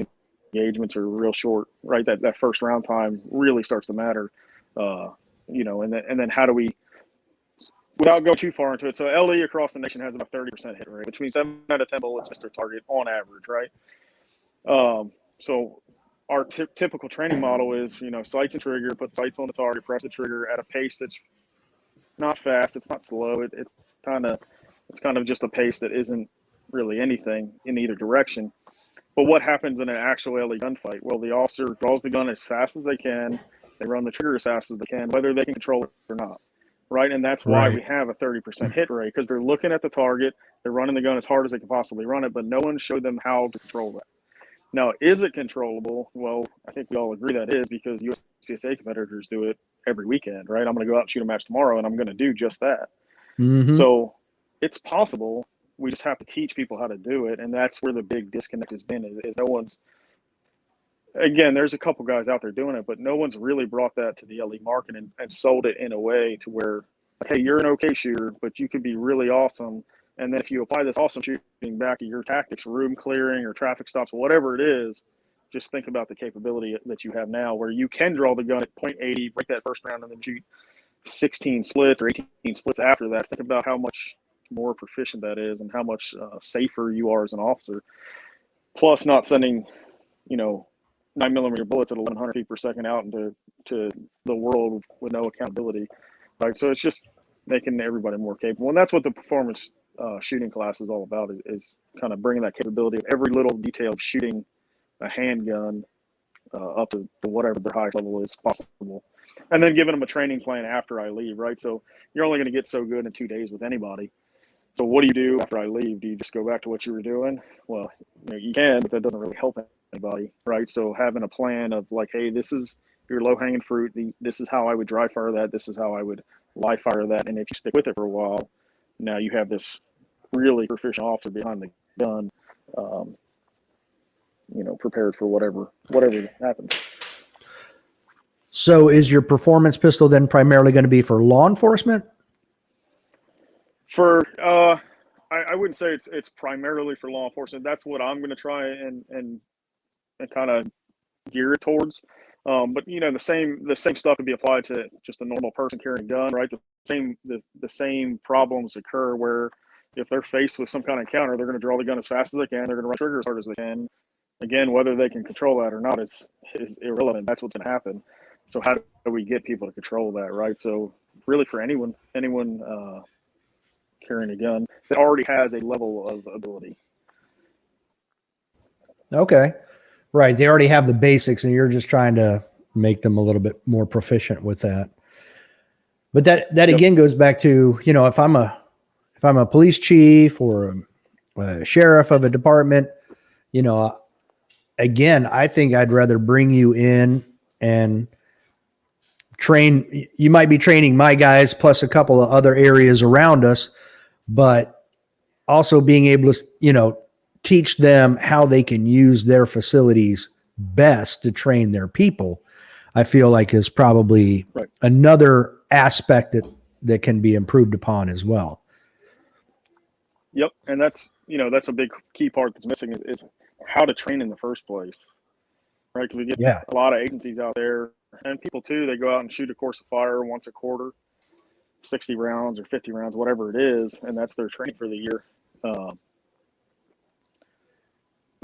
C: engagements are real short, right? That first round time really starts to matter, and then how do we, without going too far into it, so LE across the nation has about 30% hit rate, which means 7 out of 10 bullets miss their target on average, right? So our typical training model is, sights and trigger, put sights on the target, press the trigger at a pace that's not fast, it's not slow, it's kind of just a pace that isn't really anything in either direction. But what happens in an actual LE gunfight? Well, the officer draws the gun as fast as they can, they run the trigger as fast as they can, whether they can control it or not, right? And that's why we have a 30% hit rate, because they're looking at the target, they're running the gun as hard as they can possibly run it, but no one showed them how to control that. Now, is it controllable? Well, I think we all agree that is, because USPSA competitors do it every weekend, right? I'm going to go out and shoot a match tomorrow, and I'm going to do just that.
A: Mm-hmm.
C: So it's possible. We just have to teach people how to do it, and that's where the big disconnect has been. Is no one's, again, there's a couple guys out there doing it, but no one's really brought that to the LE market and sold it in a way to where, hey, you're an okay shooter, but you could be really awesome. And then if you apply this awesome shooting back to your tactics, room clearing or traffic stops, whatever it is, just think about the capability that you have now where you can draw the gun at 0.80, break that first round, and then shoot 16 splits or 18 splits after that. Think about how much more proficient that is and how much safer you are as an officer. Plus not sending, 9mm bullets at 1,100 feet per second out into the world with no accountability. Right? So it's just making everybody more capable. And that's what the performance shooting class is all about, is kind of bringing that capability of every little detail of shooting a handgun up to whatever their highest level is possible. And then giving them a training plan after I leave, right? So you're only going to get so good in 2 days with anybody. So what do you do after I leave? Do you just go back to what you were doing? Well, you can, but that doesn't really help anybody, right? So having a plan of like, hey, this is your low-hanging fruit. This is how I would dry fire that. This is how I would live fire that. And if you stick with it for a while, now you have this really proficient officer behind the gun, prepared for whatever happens.
A: So is your performance pistol then primarily going to be for law enforcement?
C: For I wouldn't say it's primarily for law enforcement. That's what I'm going to try and kind of gear it towards. But the same stuff could be applied to just a normal person carrying a gun, right? The same problems occur where if they're faced with some kind of encounter, they're going to draw the gun as fast as they can. They're going to run trigger as hard as they can. Again, whether they can control that or not is irrelevant. That's what's going to happen. So how do we get people to control that, right? So really for anyone carrying a gun that already has a level of ability.
A: Okay. Right. They already have the basics and you're just trying to make them a little bit more proficient with that. But that again goes back to, if I'm a police chief or a sheriff of a department, again, I think I'd rather bring you in and train. You might be training my guys plus a couple of other areas around us, but also being able to, teach them how they can use their facilities best to train their people, I feel like is probably another aspect that can be improved upon as well.
C: Yep. And that's a big key part that's missing is how to train in the first place. right? Because we get
A: Yeah.
C: a lot of agencies out there, and people too. They go out and shoot a course of fire once a quarter, 60 rounds or 50 rounds, whatever it is, and that's their training for the year. But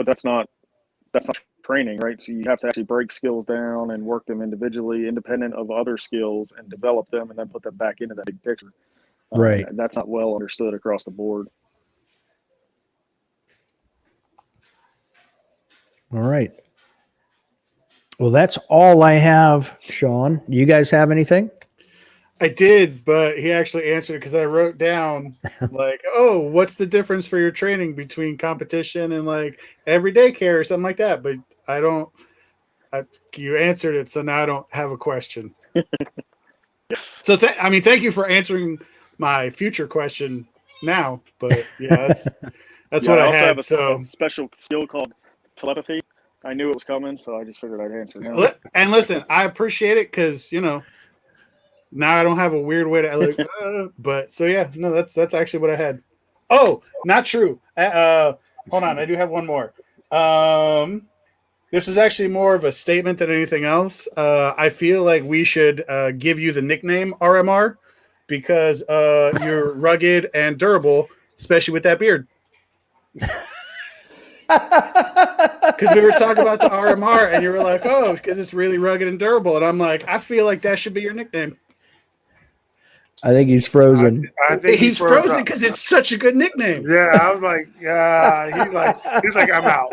C: that's not training, right? So you have to actually break skills down and work them individually, independent of other skills, and develop them, and then put them back into that big picture.
A: Right.
C: And that's not well understood across the board.
A: All right. Well, that's all I have, Sean. You guys have anything?
B: I did, but he actually answered it because I wrote down like, oh, what's the difference for your training between competition and like everyday care or something like that? But you answered it, so now I don't have a question.
C: Yes.
B: So thank you for answering my future question now. But yeah, that's what I
C: also
B: had.
C: have a special skill called telepathy. I knew it was coming, so I just figured I'd answer now.
B: And listen, I appreciate it because now I don't have a weird way to like. But so yeah, no, that's actually what I had. Oh, not true. Hold on, I do have one more. This is actually more of a statement than anything else. I feel like we should give you the nickname RMR because you're rugged and durable, especially with that beard. Because we were talking about the RMR, and you were like, "Oh, because it's really rugged and durable," and I'm like, "I feel like that should be your nickname."
A: I think he's frozen.
D: I think
B: He's frozen because it's such a good nickname.
D: Yeah, I was like, yeah. He's like, I'm out.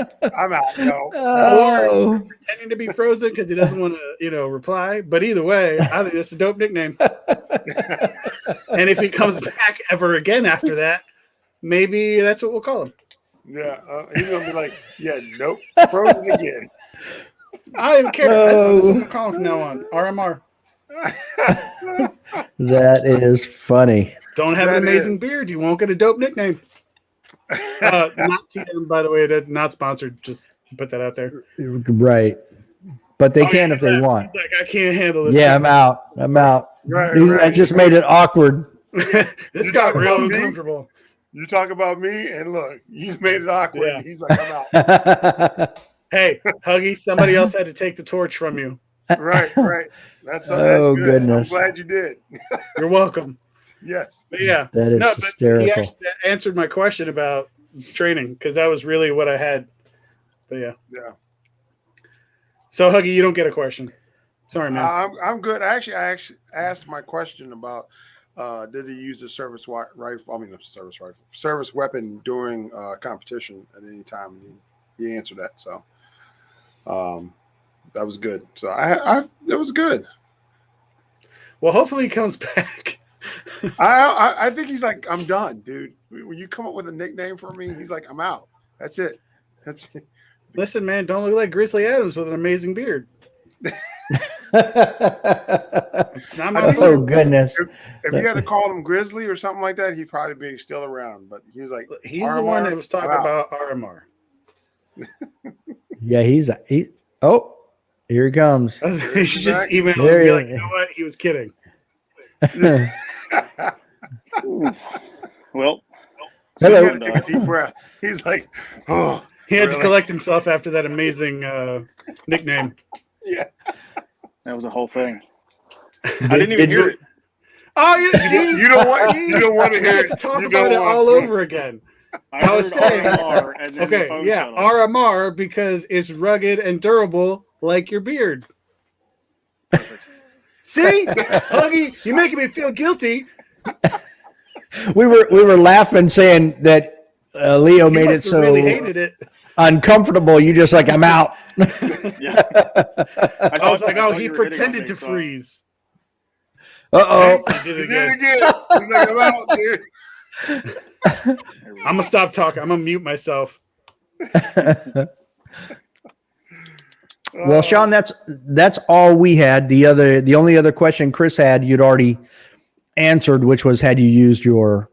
D: No.
B: Or pretending to be frozen because he doesn't want to, reply. But either way, I think that's a dope nickname. And if he comes back ever again after that, maybe that's what we'll call him.
D: Yeah, he's gonna be like, yeah, nope, frozen again.
B: I don't even care. That's what I'm calling from now on. RMR.
A: That is funny.
B: Don't have an amazing beard, you won't get a dope nickname. Not TM, by the way. Not sponsored. Just put that out there.
A: Right. But they can if they want.
B: He's like, I can't handle this.
A: Yeah, I'm out.
D: Right.
A: I just made it awkward.
B: This got real uncomfortable.
D: You talk about me, and look, you made it awkward.
B: Yeah.
D: He's like, I'm out.
B: Hey, Huggy, somebody else had to take the torch from you.
D: Right. That's
A: Oh,
D: good.
A: goodness.
D: I'm glad you did.
B: You're welcome.
D: Yes.
B: But yeah.
A: That is hysterical.
B: He actually answered my question about training because that was really what I had. But yeah.
D: Yeah.
B: So, Huggy, you don't get a question. Sorry, man.
D: I'm good. I actually asked my question about did he use a service weapon during competition at any time? And he answered that. So that was good. So it was good.
B: Well, hopefully he comes back.
D: I think he's like, I'm done, dude. When you come up with a nickname for me, he's like, I'm out. That's it.
B: Listen, man, don't look like Grizzly Adams with an amazing beard.
A: Oh, goodness.
D: If you had to call him Grizzly or something like that, he'd probably be still around. But he was like,
B: he's RMR, the one that was talking about RMR.
A: Yeah, oh, here he comes.
B: He's just emailing me like, you know what? He was kidding.
C: Well,
D: so he had to take a deep breath. He's like, oh.
B: He had to collect himself after that amazing nickname.
D: Yeah.
C: That was a whole thing. I didn't even hear it.
B: Oh, you
D: don't want to hear it.
B: To talk about it all over again. I was saying, okay, yeah, RMR because it's rugged and durable like your beard. See, Huggy, you're making me feel guilty.
A: We were laughing, saying that Leo made it so
B: really hated it.
A: Uncomfortable. You just like, I'm out.
C: Yeah.
B: I was like, oh, he pretended to freeze.
A: Uh-oh.
B: He did it
D: again.
B: again.
D: He's like, I'm out, dude.
B: I'm gonna stop talking. I'm gonna mute myself.
A: Well, Sean, that's all we had. The only other question Chris had, you'd already answered, which was, had you used your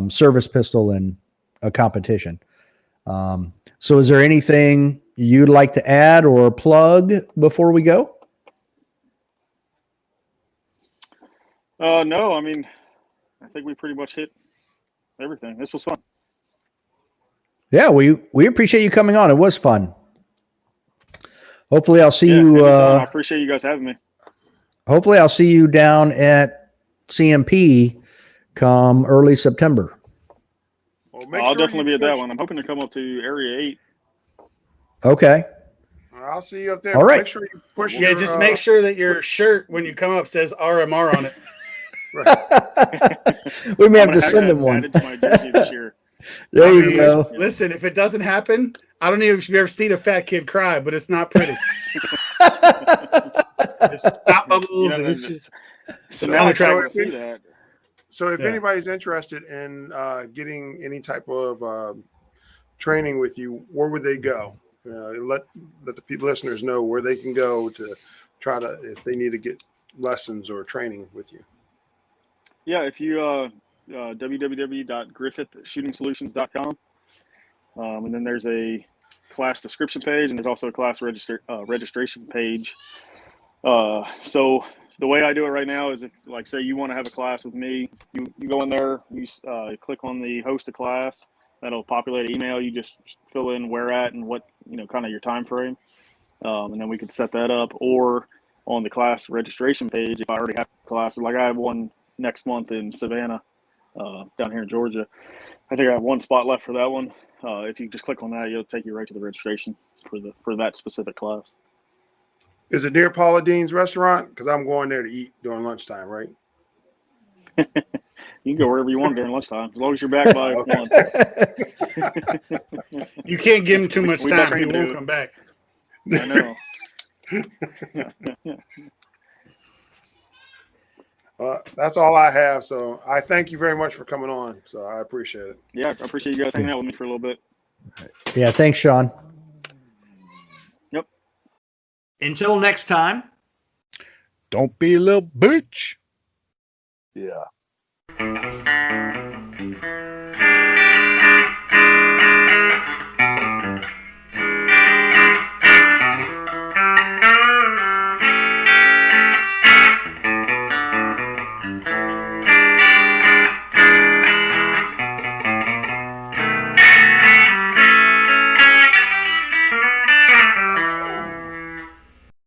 A: service pistol in a competition? So is there anything you'd like to add or plug before we go?
C: No, I mean, I think we pretty much hit everything. This was fun.
A: Yeah, we appreciate you coming on. It was fun. Hopefully I'll see
C: Yeah,
A: you.
C: anytime. I appreciate you guys having me.
A: Hopefully I'll see you down at CMP come early September.
D: Well,
C: I'll definitely be at that one. I'm hoping to come up to Area 8.
A: Okay.
D: I'll see you up there.
A: All right.
D: Make sure you push.
B: Yeah, just make sure that your shirt when you come up says RMR on it.
A: We may
C: I'm
A: have to
C: gonna
A: send
C: that
A: them one.
C: added to my jersey this year.
A: There you go.
B: Listen, if it doesn't happen, I don't know if you've ever seen a fat kid cry, but it's not pretty. It's not bubbles.
C: You know,
B: and it's just
C: So
B: it's
C: now I'm
B: unattractive.
C: to see that.
D: So if
B: Yeah.
D: anybody's interested in getting any type of training with you, where would they go? Let the listeners know where they can go to try to, if they need to get lessons or training with you.
C: Yeah, if you www.griffithshootingsolutions.com, and then there's a class description page, and there's also a class registration page. So the way I do it right now is, if, like, say you want to have a class with me, you go in there, you click on the host a class. That'll populate an email. You just fill in where at and what, kind of your time frame, and then we could set that up. Or on the class registration page, if I already have classes, like I have one next month in Savannah, down here in Georgia. I think I have one spot left for that one. If you just click on that, it'll take you right to the registration for that specific class.
D: Is it near Paula Dean's restaurant? Because I'm going there to eat during lunchtime, right?
C: You can go wherever you want during lunchtime, as long as you're back by 1.
B: You can't give him too much
C: We got
B: time. He
C: to do
B: won't
C: it.
B: come back.
C: I know.
D: That's all I have. So I thank you very much for coming on. So I appreciate it.
C: Yeah, I appreciate you guys hanging out with me for a little bit.
A: Yeah, thanks, Sean.
C: Yep.
A: Until next time.
E: Don't be a little bitch.
F: Yeah.